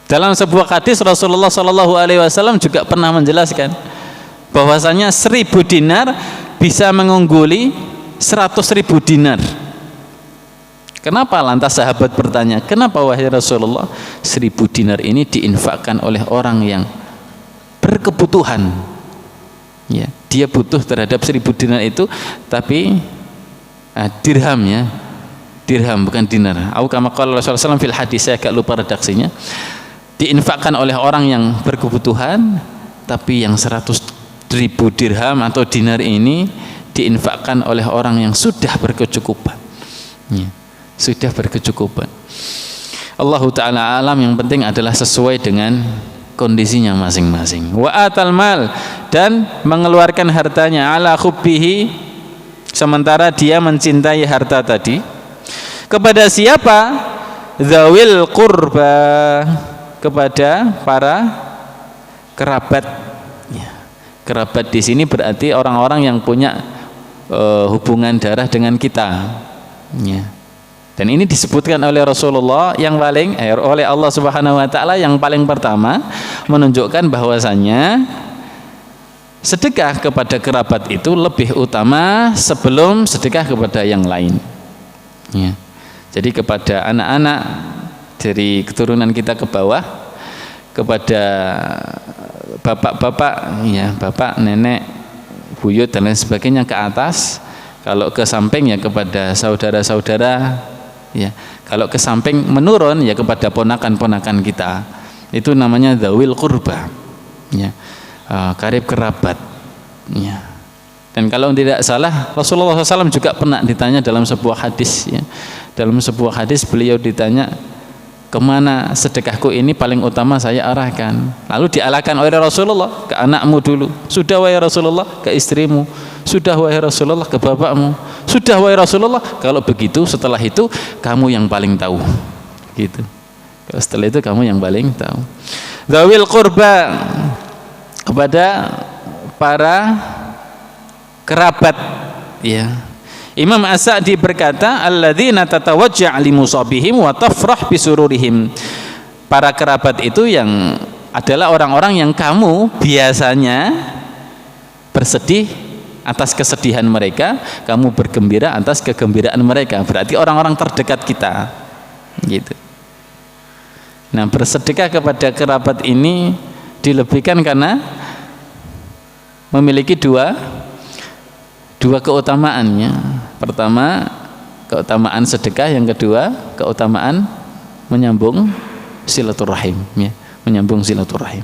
Dalam sebuah hadis Rasulullah SAW juga pernah menjelaskan bahwasanya 1000 dinar bisa mengungguli 100.000 dinar. Kenapa? Lantas sahabat bertanya, kenapa wahai Rasulullah 1000 dinar ini diinfakkan oleh orang yang berkebutuhan? Ya, dia butuh terhadap 1000 dinar itu, tapi dirham, ya, dirham bukan dinar. Au kama qala Rasulullah SAW fil hadis, saya agak lupa redaksinya. Diinfakkan oleh orang yang berkebutuhan, tapi yang 100.000 dirham atau dinar ini diinfakkan oleh orang yang sudah berkecukupan. Ya, sudah berkecukupan. Allah Ta'ala alam, yang penting adalah sesuai dengan kondisinya masing-masing. Wa atal mal, dan mengeluarkan hartanya ala khubbihi, sementara dia mencintai harta tadi. Kepada siapa? Dzawil qurba, kepada para kerabat. Ya, kerabat di sini berarti orang-orang yang punya hubungan darah dengan kita. Ya. Dan ini disebutkan oleh Rasulullah yang paling oleh Allah Subhanahu wa taala yang paling pertama, menunjukkan bahwasanya sedekah kepada kerabat itu lebih utama sebelum sedekah kepada yang lain. Ya. Jadi kepada anak-anak dari keturunan kita ke bawah, kepada bapak-bapak, ya, bapak, nenek, buyut dan lain sebagainya ke atas. Kalau ke samping ya kepada saudara-saudara, ya. Kalau ke samping menurun ya kepada ponakan-ponakan kita. Itu namanya dzawil qurba, ya, karib kerabat, ya. Dan kalau tidak salah Rasulullah SAW juga pernah ditanya dalam sebuah hadis, ya. Dalam sebuah hadis beliau ditanya, kemana sedekahku ini paling utama saya arahkan. Lalu diarahkan oleh Rasulullah, ke anakmu dulu. Sudah wahai Rasulullah, ke istrimu. Sudah wahai Rasulullah, ke bapakmu. Sudah wahai Rasulullah, kalau begitu setelah itu kamu yang paling tahu, gitu. Setelah itu kamu yang paling tahu. Dzawil qurba, kepada para kerabat, ya. Imam As-Sa'di berkata, alladzina tatawajja' limusabihim wa tafrah bisururihim. Para kerabat itu yang adalah orang-orang yang kamu biasanya bersedih atas kesedihan mereka, kamu bergembira atas kegembiraan mereka. Berarti orang-orang terdekat kita, gitu. Nah, bersedekah kepada kerabat ini dilebihkan karena memiliki dua keutamaannya. Pertama, keutamaan sedekah, yang kedua, keutamaan menyambung silaturahim, ya, menyambung silaturahim.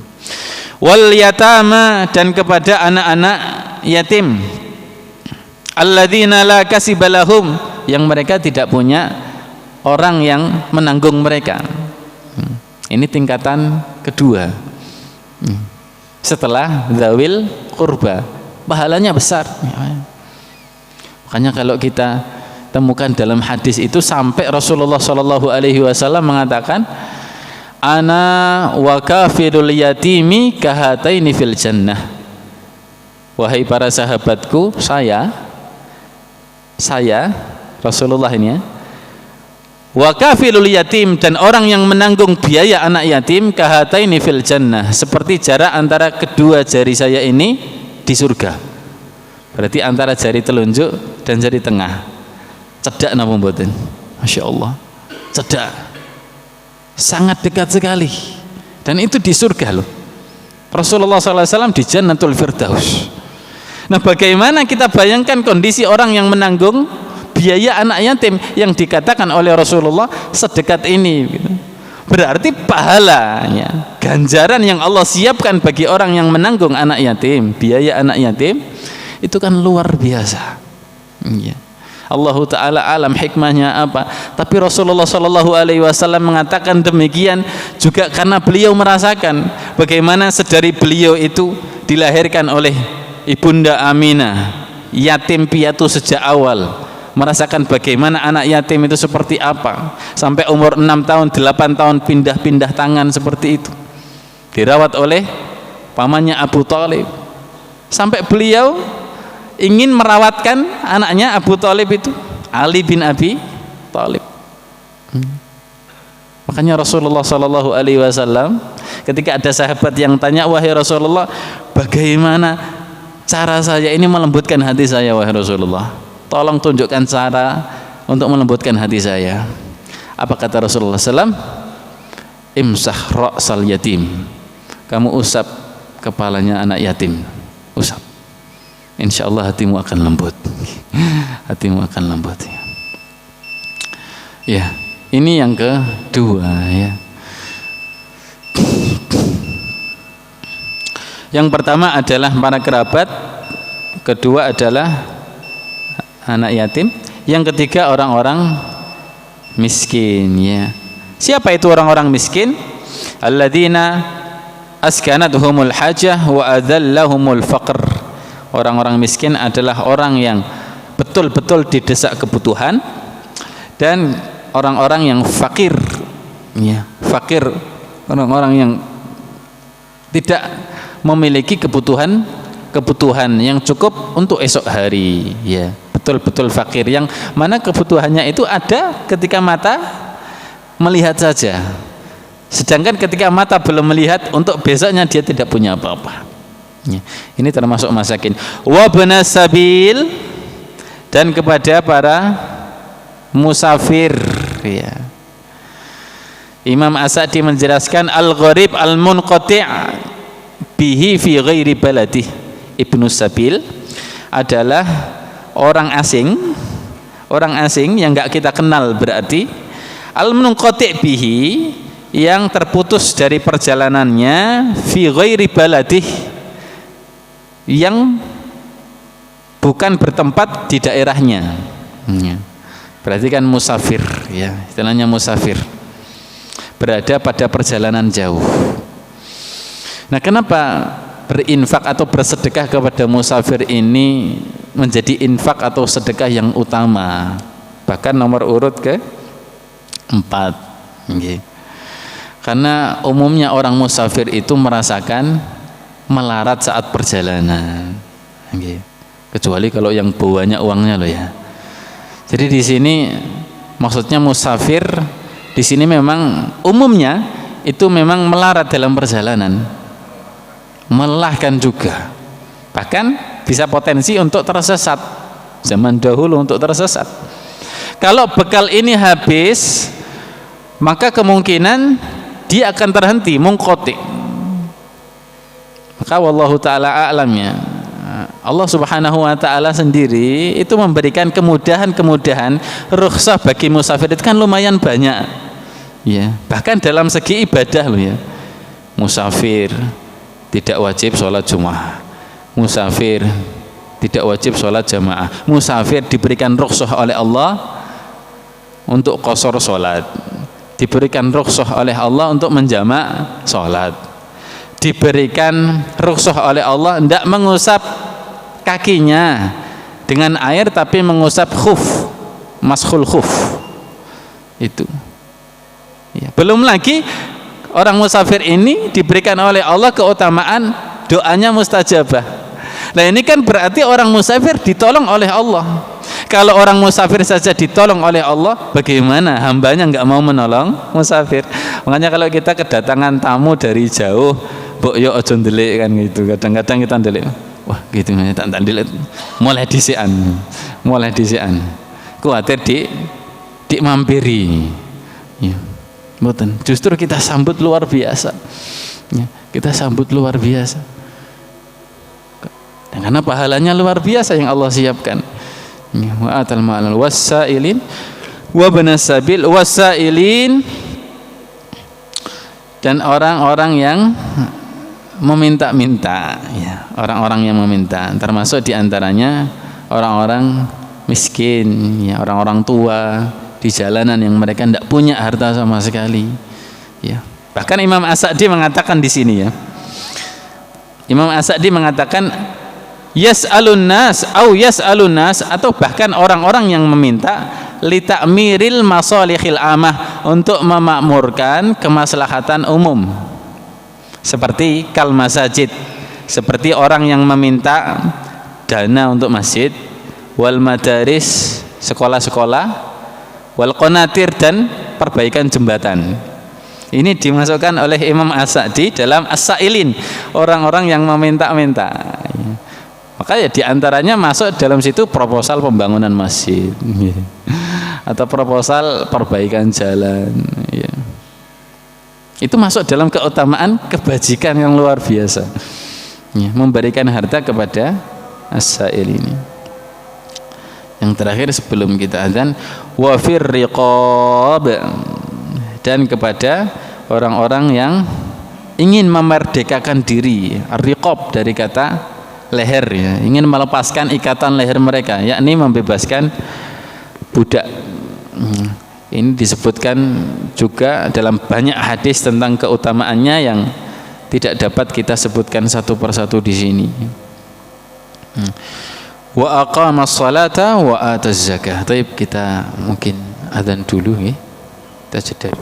Wal yatama, dan kepada anak-anak yatim, alladzina la kasiba lahum, yang mereka tidak punya orang yang menanggung mereka. Ini tingkatan kedua setelah dzawil qurba, pahalanya besar. Makanya kalau kita temukan dalam hadis itu sampai Rasulullah SAW mengatakan, ana wa kafirul yatimi kahataini fil jannah. Wahai para sahabatku, saya Rasulullah ini, wa kafilul yatim, dan orang yang menanggung biaya anak yatim, kahataini fil jannah, seperti jarak antara kedua jari saya ini di surga. Berarti antara jari telunjuk dan jari tengah. Cedak napa mboten? Masya Allah, cedak, sangat dekat sekali, dan itu di surga loh. Rasulullah SAW di Jannatul Firdaus. Nah, bagaimana kita bayangkan kondisi orang yang menanggung biaya anak yatim yang dikatakan oleh Rasulullah sedekat ini, gitu. Berarti pahalanya, ganjaran yang Allah siapkan bagi orang yang menanggung anak yatim, biaya anak yatim, itu kan luar biasa, ya. Allah Ta'ala alam hikmahnya apa, tapi Rasulullah SAW mengatakan demikian juga karena beliau merasakan bagaimana sedari beliau itu dilahirkan oleh Ibunda Aminah, yatim piatu sejak awal, merasakan bagaimana anak yatim itu seperti apa, sampai umur 6 tahun 8 tahun pindah-pindah tangan seperti itu, dirawat oleh pamannya Abu Thalib, sampai beliau ingin merawatkan anaknya Abu Thalib itu, Ali bin Abi Thalib. Makanya Rasulullah SAW ketika ada sahabat yang tanya, wahai Rasulullah, bagaimana cara saya ini melembutkan hati saya, wahai Rasulullah, tolong tunjukkan cara untuk melembutkan hati saya. Apa kata Rasulullah SAW? Imsah ra'sal yatim, kamu usap kepalanya anak yatim, usap, insya Allah hatimu akan lembut. Hatimu akan lembut, ya. Ini yang kedua, ya. Yang pertama adalah para kerabat, kedua adalah anak yatim, yang ketiga orang-orang miskin, ya. Siapa itu orang-orang miskin? Alladzina askanatuhumul hajah wa adzallahumul faqr. Orang-orang miskin adalah orang yang betul-betul didesak kebutuhan, dan orang-orang yang fakir, ya. Fakir, orang-orang yang tidak memiliki kebutuhan yang cukup untuk esok hari, ya. Betul-betul fakir, yang mana kebutuhannya itu ada ketika mata melihat saja, sedangkan ketika mata belum melihat, untuk besoknya dia tidak punya apa-apa, ya. Ini termasuk masakin. Wa banas sabil, dan kepada para musafir, ya. Imam As-Sa'di menjelaskan al-gharib al-munqati' bihi fi ghairi baladih. Ibnu Sabil adalah orang asing yang enggak kita kenal, berarti al-munqati' bihi, yang terputus dari perjalanannya, fi ghairi baladih, yang bukan bertempat di daerahnya, ya. Berarti kan musafir, ya, istilahnya musafir, berada pada perjalanan jauh. Nah, kenapa berinfak atau bersedekah kepada musafir ini menjadi infak atau sedekah yang utama, bahkan nomor urut ke-4, okay. Karena umumnya orang musafir itu merasakan melarat saat perjalanan, okay. kecuali kalau yang banyak uangnya loh ya. Jadi di sini maksudnya musafir di sini memang umumnya itu memang melarat dalam perjalanan, melelahkan juga, bahkan bisa potensi untuk tersesat. Zaman dahulu untuk tersesat. Kalau bekal ini habis, maka kemungkinan dia akan terhenti, mungqati. Maka wallahu taala a'lamnya. Allah Subhanahu wa taala sendiri itu memberikan kemudahan-kemudahan, rukhsah bagi musafir itu kan lumayan banyak. Ya, bahkan dalam segi ibadah loh ya. Musafir tidak wajib sholat Jumat. Musafir tidak wajib sholat jamaah. Musafir diberikan rukhsah oleh Allah untuk qasar sholat. Diberikan rukhsah oleh Allah untuk menjamak sholat. Diberikan rukhsah oleh Allah tidak mengusap kakinya dengan air tapi mengusap khuf, maskhul khuf. Itu ya. Belum lagi orang musafir ini diberikan oleh Allah keutamaan doanya mustajabah. Nah ini kan berarti orang musafir ditolong oleh Allah. Kalau orang musafir saja ditolong oleh Allah, bagaimana hambanya nggak mau menolong musafir? Makanya kalau kita kedatangan tamu dari jauh, mbok yo aja ndelik kan gitu. Kadang-kadang kita ndelik. Wah, gitu tak ndelik. Mulai disian. Kuwatir di mampiri. Ya. Mboten. Justru kita sambut luar biasa. Ya, kita sambut luar biasa. Dan karena pahalanya luar biasa yang Allah siapkan. Wa atal ma'al wasailin wa banasabil wasailin, dan orang-orang yang meminta-minta ya, orang-orang yang meminta termasuk diantaranya orang-orang miskin ya, orang-orang tua di jalanan yang mereka tidak punya harta sama sekali ya. Bahkan Imam As-Sa'di mengatakan di sini ya, Imam As-Sa'di mengatakan yas'alun nas atau bahkan orang-orang yang meminta li ta'miril masalihil amah, untuk memakmurkan kemaslahatan umum, seperti kal masajid, seperti orang yang meminta dana untuk masjid, wal madaris, sekolah-sekolah, wal qanatir, dan perbaikan jembatan. Ini dimasukkan oleh Imam As-Sa'di dalam as-sa'ilin, orang-orang yang meminta-minta. Maka ya diantaranya masuk dalam situ proposal pembangunan masjid atau proposal perbaikan jalan ya. Itu masuk dalam keutamaan kebajikan yang luar biasa ya, memberikan harta kepada as-sa'il ini. Yang terakhir sebelum kita azan, wa fir riqab, dan kepada orang-orang yang ingin memerdekakan diri. Ar-riqab dari kata leher ya, ingin melepaskan ikatan leher mereka, yakni membebaskan budak. Ini disebutkan juga dalam banyak hadis tentang keutamaannya yang tidak dapat kita sebutkan satu persatu di sini. Wa aqamas salata wa ataz zakah. Baik, kita mungkin adzan dulu ya. Kita jeda.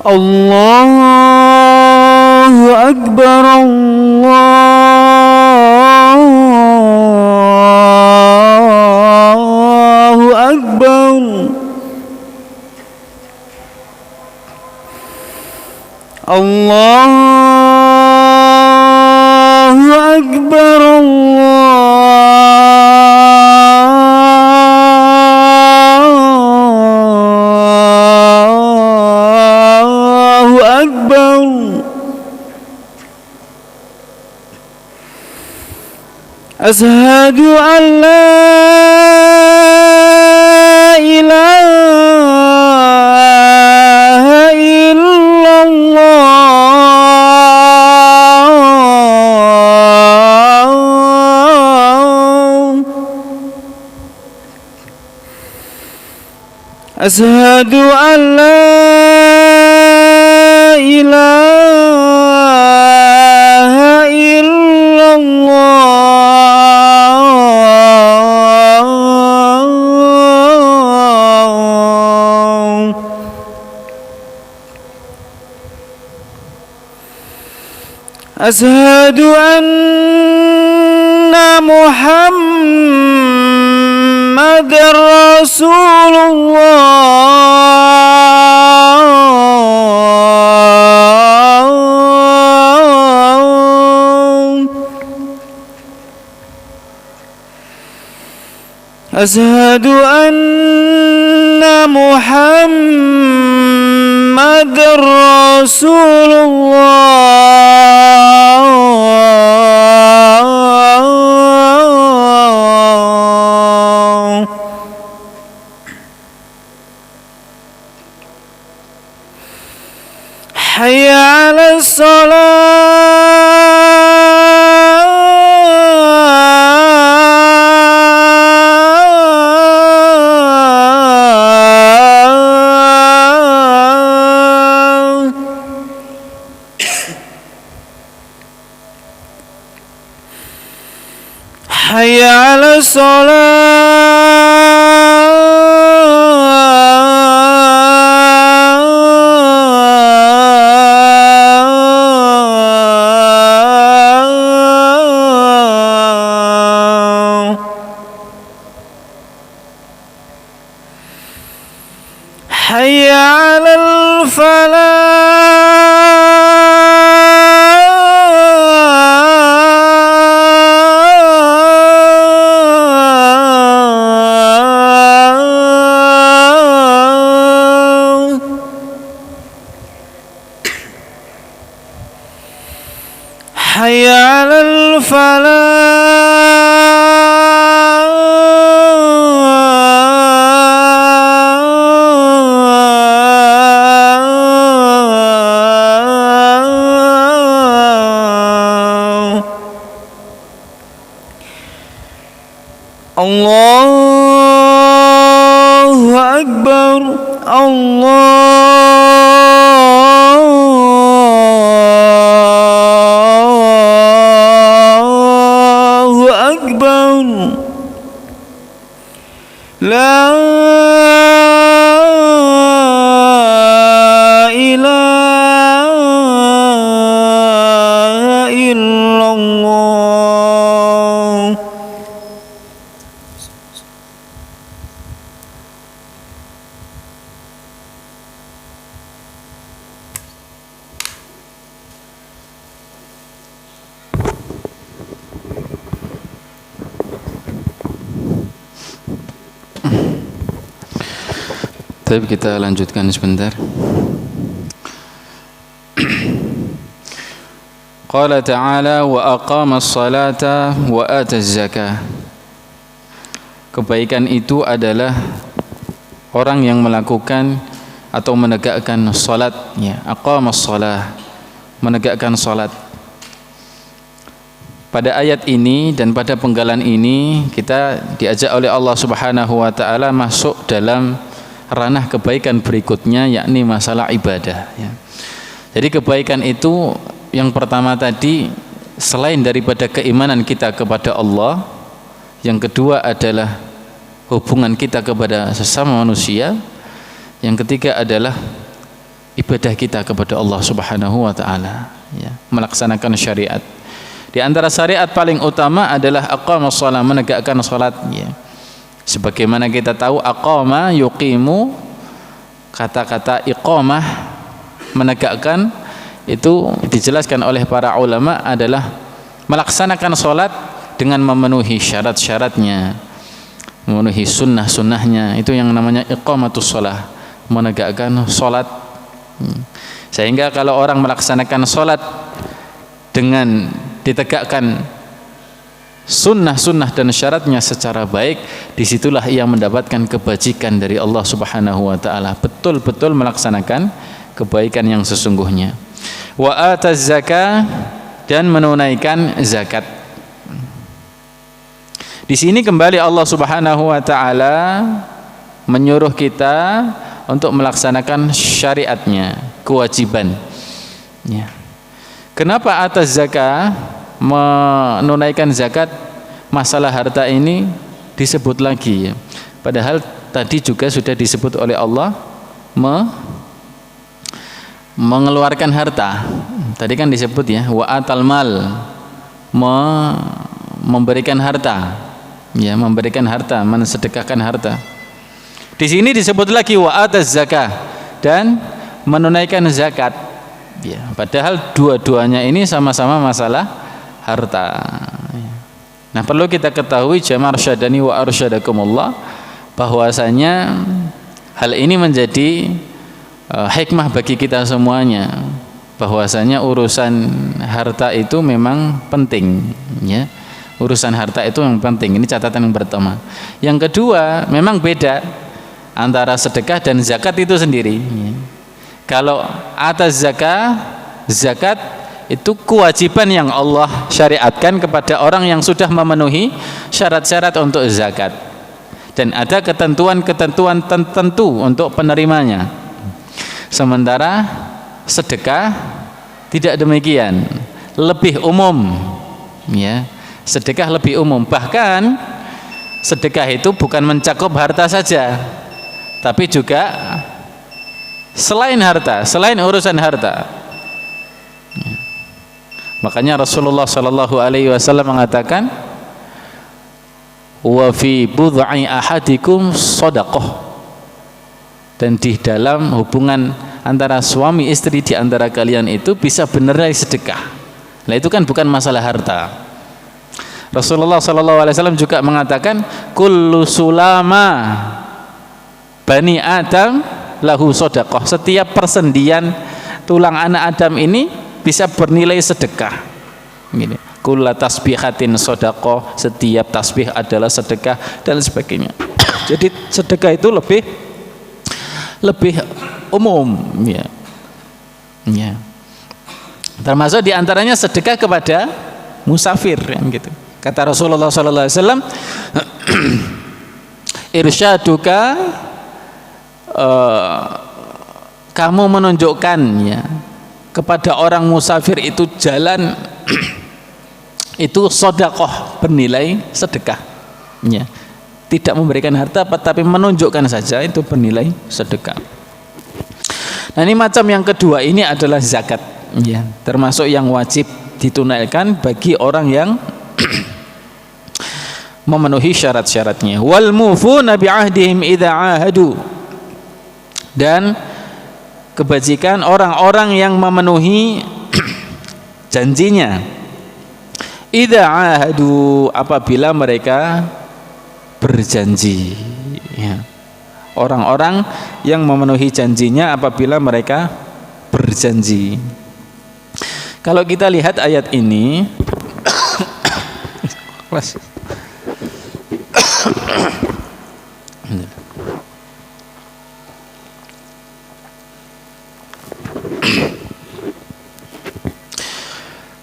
Allahu Akbar, Allahu Akbar, Allahu Akbar, Ashhadu an la ilaha illallah, Ashhadu an la ilaha illallah. أشهد أن محمد رسول الله أشهد أن محمد رسول الله حي على الصلاة حي على الصلاة حي على الفلاح حي على الفلاح الله أكبر الله أكبر لا إله إلا الله Tapi kita lanjutkan sebentar. Qala ta'ala wa aqamas salata wa ataz zakah. Kebaikan itu adalah orang yang melakukan atau menegakkan salat, ya, aqamas salah, menegakkan salat. Pada ayat ini dan pada penggalan ini kita diajak oleh Allah Subhanahu wa taala masuk dalam ranah kebaikan berikutnya, yakni masalah ibadah, ya. Jadi kebaikan itu yang pertama tadi selain daripada keimanan kita kepada Allah, yang kedua adalah hubungan kita kepada sesama manusia, yang ketiga adalah ibadah kita kepada Allah Subhanahu wa taala, ya, melaksanakan syariat. Di antara syariat paling utama adalah aqamas shalah, menegakkan salat, ya. Sebagaimana kita tahu aqama yuqimu, kata-kata iqamah menegakkan itu dijelaskan oleh para ulama adalah melaksanakan salat dengan memenuhi syarat-syaratnya, memenuhi sunnah-sunnahnya. Itu yang namanya iqamatus shalah, menegakkan salat. Sehingga kalau orang melaksanakan salat dengan ditegakkan sunnah-sunnah dan syaratnya secara baik, disitulah ia mendapatkan kebajikan dari Allah Subhanahu wa taala, betul-betul melaksanakan kebaikan yang sesungguhnya. Wa ataz zakah, dan menunaikan zakat. Di sini kembali Allah Subhanahu wa taala menyuruh kita untuk melaksanakan syariatnya, kewajiban, ya. Kenapa atas zakat, menunaikan zakat, masalah harta ini disebut lagi, ya? Padahal tadi juga sudah disebut oleh Allah mengeluarkan harta. Tadi kan disebut ya, wa atal mal, memberikan harta, ya, memberikan harta, mensedekahkan harta. Di sini disebut lagi wa ataz zakah, dan menunaikan zakat. Ya, padahal dua-duanya ini sama-sama masalah harta. Nah, perlu kita ketahui jamaah arsyadani wa arsyadakumullah, bahwasanya hal ini menjadi hikmah bagi kita semuanya, bahwasanya urusan harta itu memang penting, ya. Urusan harta itu yang penting. Ini catatan yang pertama. Yang kedua, memang beda antara sedekah dan zakat itu sendiri. Kalau atas zakat itu kewajiban yang Allah syariatkan kepada orang yang sudah memenuhi syarat-syarat untuk zakat, dan ada ketentuan-ketentuan tertentu untuk penerimanya. Sementara sedekah tidak demikian, lebih umum, ya. Sedekah lebih umum, bahkan sedekah itu bukan mencakup harta saja, tapi juga selain harta, selain urusan harta. Makanya Rasulullah Shallallahu Alaihi Wasallam mengatakan, wa fi bud'i ahadikum shadaqah, dan di dalam hubungan antara suami istri di antara kalian itu bisa benerai sedekah. Nah, itu kan bukan masalah harta. Rasulullah Shallallahu Alaihi Wasallam juga mengatakan, kullu sulama bani Adam lahu shadaqah, setiap persendian tulang anak Adam ini bisa bernilai sedekah. Gini, kullu tasbihatin shadaqah, setiap tasbih adalah sedekah, dan sebagainya. Jadi sedekah itu lebih umum, ya. Ya. Termasuk diantaranya sedekah kepada musafir, kan gitu. Kata Rasulullah Sallallahu Alaihi Wasallam, irsyaduka, kamu menunjukkan, ya, kepada orang musafir itu jalan itu sedekah, bernilai sedekah, ya. Tidak memberikan harta tapi menunjukkan saja, itu bernilai sedekah. Nah, ini macam yang kedua ini adalah zakat, ya, termasuk yang wajib ditunaikan bagi orang yang memenuhi syarat-syaratnya. Wal mufuna bi ahdihim idza ahadu, dan kebajikan orang-orang yang memenuhi janjinya. Idza ahadu, apabila mereka berjanji, ya. Orang-orang yang memenuhi janjinya apabila mereka berjanji. Kalau kita lihat ayat ini,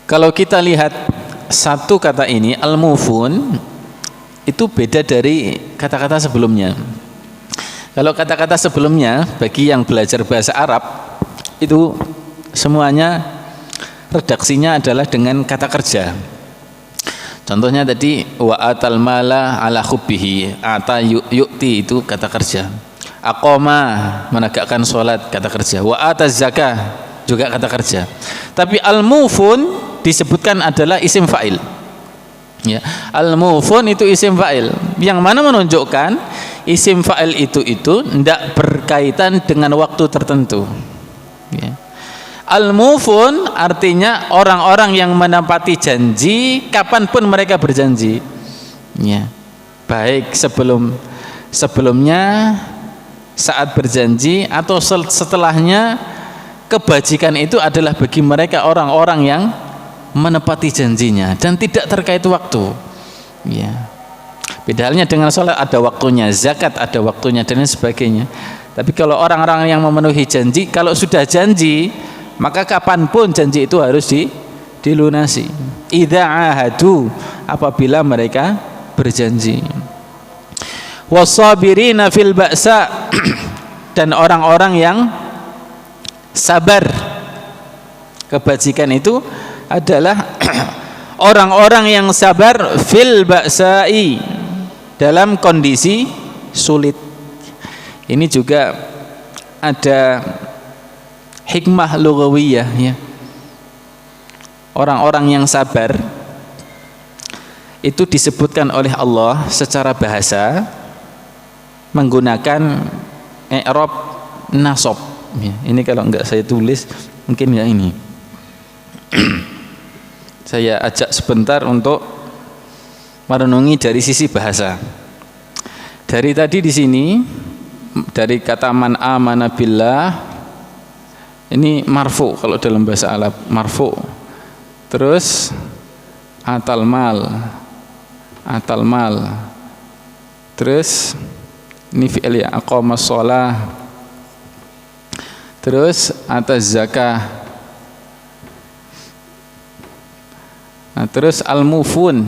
kalau kita lihat satu kata ini, al-mufun, itu beda dari kata-kata sebelumnya. Kalau kata-kata sebelumnya, bagi yang belajar bahasa Arab, itu semuanya redaksinya adalah dengan kata kerja. Contohnya tadi, wa atal mala ala hubbihi, ata yu'ti, itu kata kerja. Aqoma, menegakkan sholat, kata kerja. Wa ataz zakah, juga kata kerja. Tapi al-mufun disebutkan adalah isim fa'il, ya. Al-mufun itu isim fa'il, yang mana menunjukkan isim fa'il itu tidak berkaitan dengan waktu tertentu, ya. Al-mufun artinya orang-orang yang menepati janji kapanpun mereka berjanji, ya. Baik sebelumnya, saat berjanji, atau setelahnya. Kebajikan itu adalah bagi mereka orang-orang yang menepati janjinya dan tidak terkait waktu, ya. Beda halnya dengan sholat, ada waktunya, zakat ada waktunya, dan lain sebagainya. Tapi kalau orang-orang yang memenuhi janji, kalau sudah janji, maka kapanpun janji itu harus dilunasi. Idza ahadu, apabila mereka berjanji. Wasabirina fil ba'sa, dan orang-orang yang sabar. Kebajikan itu adalah orang-orang yang sabar fil ba'sa'i, dalam kondisi sulit. Ini juga ada hikmah lughawiyah ya. Orang-orang yang sabar itu disebutkan oleh Allah secara bahasa menggunakan i'rab nasab ya. Ini kalau enggak saya tulis mungkin ya ini saya ajak sebentar untuk merenungi dari sisi bahasa. Dari tadi di sini dari kata man amana billah ini marfu kalau dalam bahasa Arab marfu. Terus atal mal. Terus ini fi'il ya, aqamas shalah. Terus atas zakah. Nah, terus al-mufun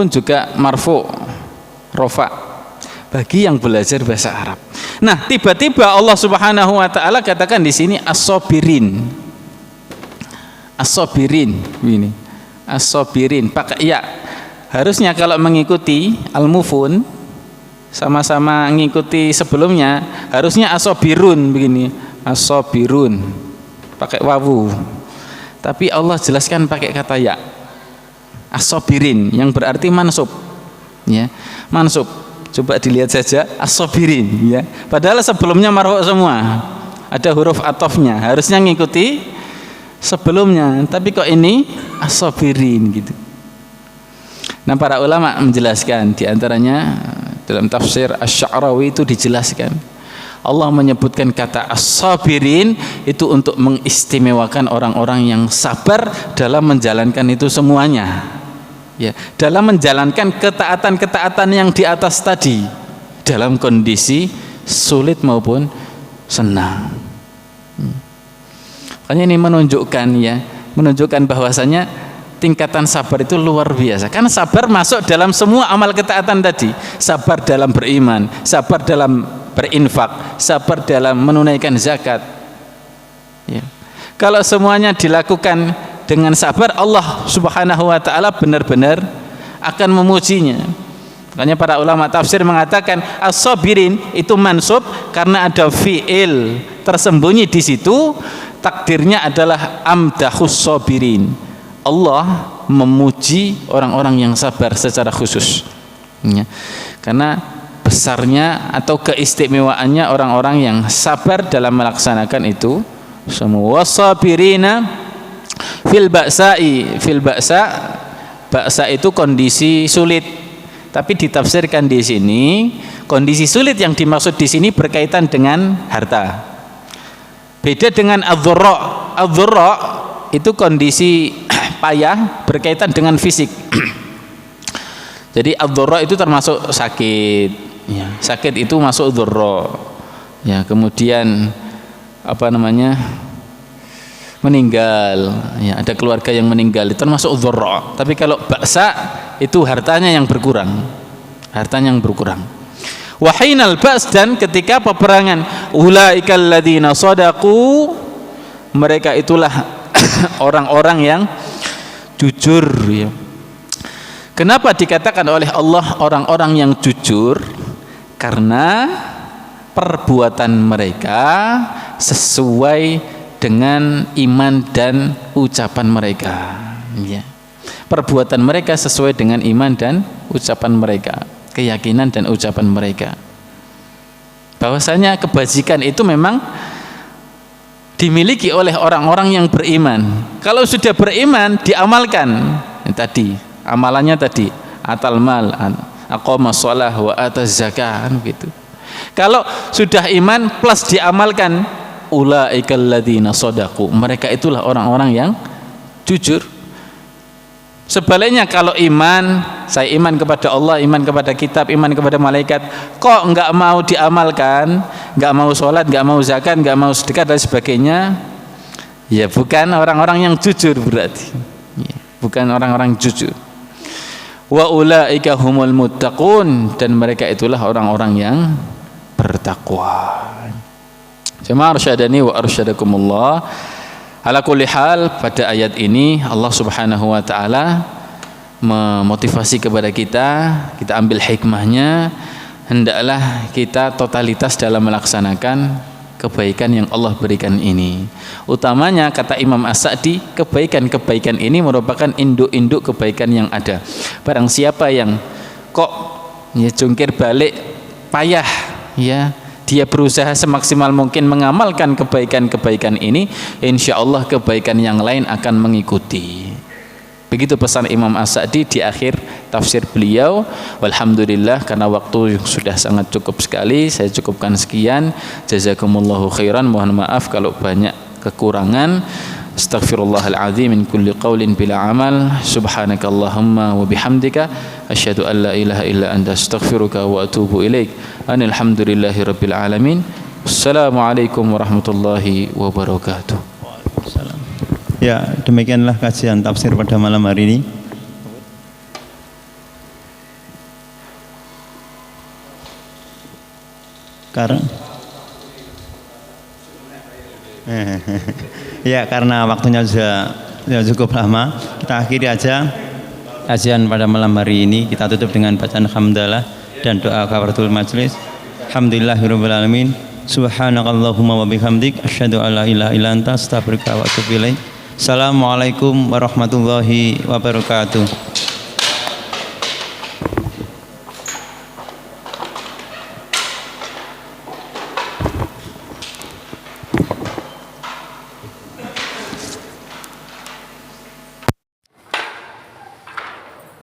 juga marfu rofa bagi yang belajar bahasa Arab. Nah, tiba-tiba Allah Subhanahu wa taala katakan di sini as-sabirin ini as-sabirin pakai ya. Harusnya kalau mengikuti al-mufun sama-sama mengikuti sebelumnya harusnya as-sabirun begini, as-sabirun pakai wawu. Tapi Allah jelaskan pakai kata ya. As-sabirin yang berarti mansub. Ya, mansub. Coba dilihat saja as-sabirin ya. Padahal sebelumnya marfu semua. Ada huruf atofnya, harusnya ngikuti sebelumnya. Tapi kok ini as-sabirin gitu. Nah, para ulama menjelaskan di antaranya dalam tafsir Asy-Sya'rawi itu dijelaskan Allah menyebutkan kata as-sabirin itu untuk mengistimewakan orang-orang yang sabar dalam menjalankan itu semuanya. Ya, dalam menjalankan ketaatan-ketaatan yang di atas tadi dalam kondisi sulit maupun senang. Makanya ini menunjukkan bahwasanya tingkatan sabar itu luar biasa. Karena sabar masuk dalam semua amal ketaatan tadi. Sabar dalam beriman, sabar dalam berinfak, sabar dalam menunaikan zakat. Ya. Kalau semuanya dilakukan dengan sabar, Allah Subhanahu wa taala benar-benar akan memujinya. Makanya para ulama tafsir mengatakan as-sabirin itu mansub karena ada fi'il tersembunyi di situ, takdirnya adalah amdahus sabirin. Allah memuji orang-orang yang sabar secara khusus. Ya. Karena besarnya atau keistimewaannya orang-orang yang sabar dalam melaksanakan itu semua. Wasabirina fil ba'sa itu kondisi sulit, tapi ditafsirkan di sini kondisi sulit yang dimaksud di sini berkaitan dengan harta. Beda dengan adzurra itu kondisi payah berkaitan dengan fisik. Jadi adzurra itu termasuk sakit ya, sakit itu masuk dzurra ya. Kemudian meninggal ya, ada keluarga yang meninggal itu termasuk dzurra. Tapi kalau ba'sa itu hartanya yang berkurang. Wahinal ba's, dan ketika peperangan, ulaikal ladzina shadaqu, mereka itulah orang-orang yang jujur ya. Kenapa dikatakan oleh Allah orang-orang yang jujur? Karena perbuatan mereka sesuai dengan iman dan ucapan mereka ya. Perbuatan mereka sesuai dengan iman dan ucapan mereka, keyakinan dan ucapan mereka. Bahwasanya kebajikan itu memang dimiliki oleh orang-orang yang beriman. Kalau sudah beriman diamalkan tadi, amalannya tadi atal mal, aqamas shalah wa ataz zakah gitu. Kalau sudah iman plus diamalkan, ulaikal ladzina shadaqu, mereka itulah orang-orang yang jujur. Sebaliknya kalau iman, saya iman kepada Allah, iman kepada kitab, iman kepada malaikat, kok enggak mau diamalkan, enggak mau sholat, enggak mau zakat, enggak mau sedekah dan sebagainya, ya bukan orang-orang yang jujur berarti ya, bukan orang-orang jujur. Wa ulaika humul muttaqun, dan mereka itulah orang-orang yang bertakwa. Jamaah arsyadani wa arsyadakumullah. Ala kulli hal, pada ayat ini Allah Subhanahu wa taala memotivasi kepada kita ambil hikmahnya, hendaklah kita totalitas dalam melaksanakan kebaikan yang Allah berikan ini. Utamanya kata Imam As-Sa'di, kebaikan-kebaikan ini merupakan induk-induk kebaikan yang ada. Barang siapa yang kok ya jungkir balik, payah ya, dia berusaha semaksimal mungkin mengamalkan kebaikan-kebaikan ini, insya Allah kebaikan yang lain akan mengikuti. Begitu pesan Imam As-Sa'di di akhir tafsir beliau. Walhamdulillah, karena waktu sudah sangat cukup sekali, saya cukupkan sekian. Jazakumullahu khairan, mohon maaf kalau banyak kekurangan. Astaghfirullahaladzim min kulli qawlin bila amal. Subhanakallahumma wa bihamdika asyhadu an la ilaha illa anta astaghfiruka wa atubu ilaik. Alhamdulillahi rabbil alamin. Assalamualaikum warahmatullahi wabarakatuh. Ya, demikianlah kajian tafsir pada malam hari ini. Karena waktunya sudah cukup lama, kita akhiri aja kajian pada malam hari ini. Kita tutup dengan bacaan hamdalah dan doa kafaratul majlis. Alhamdulillahirabbil alamin. Subhanakallahumma wa bihamdik asyhadu an la ilaha illa anta astaghfiruka wa atubu ilaik. Assalamualaikum warahmatullahi wabarakatuh.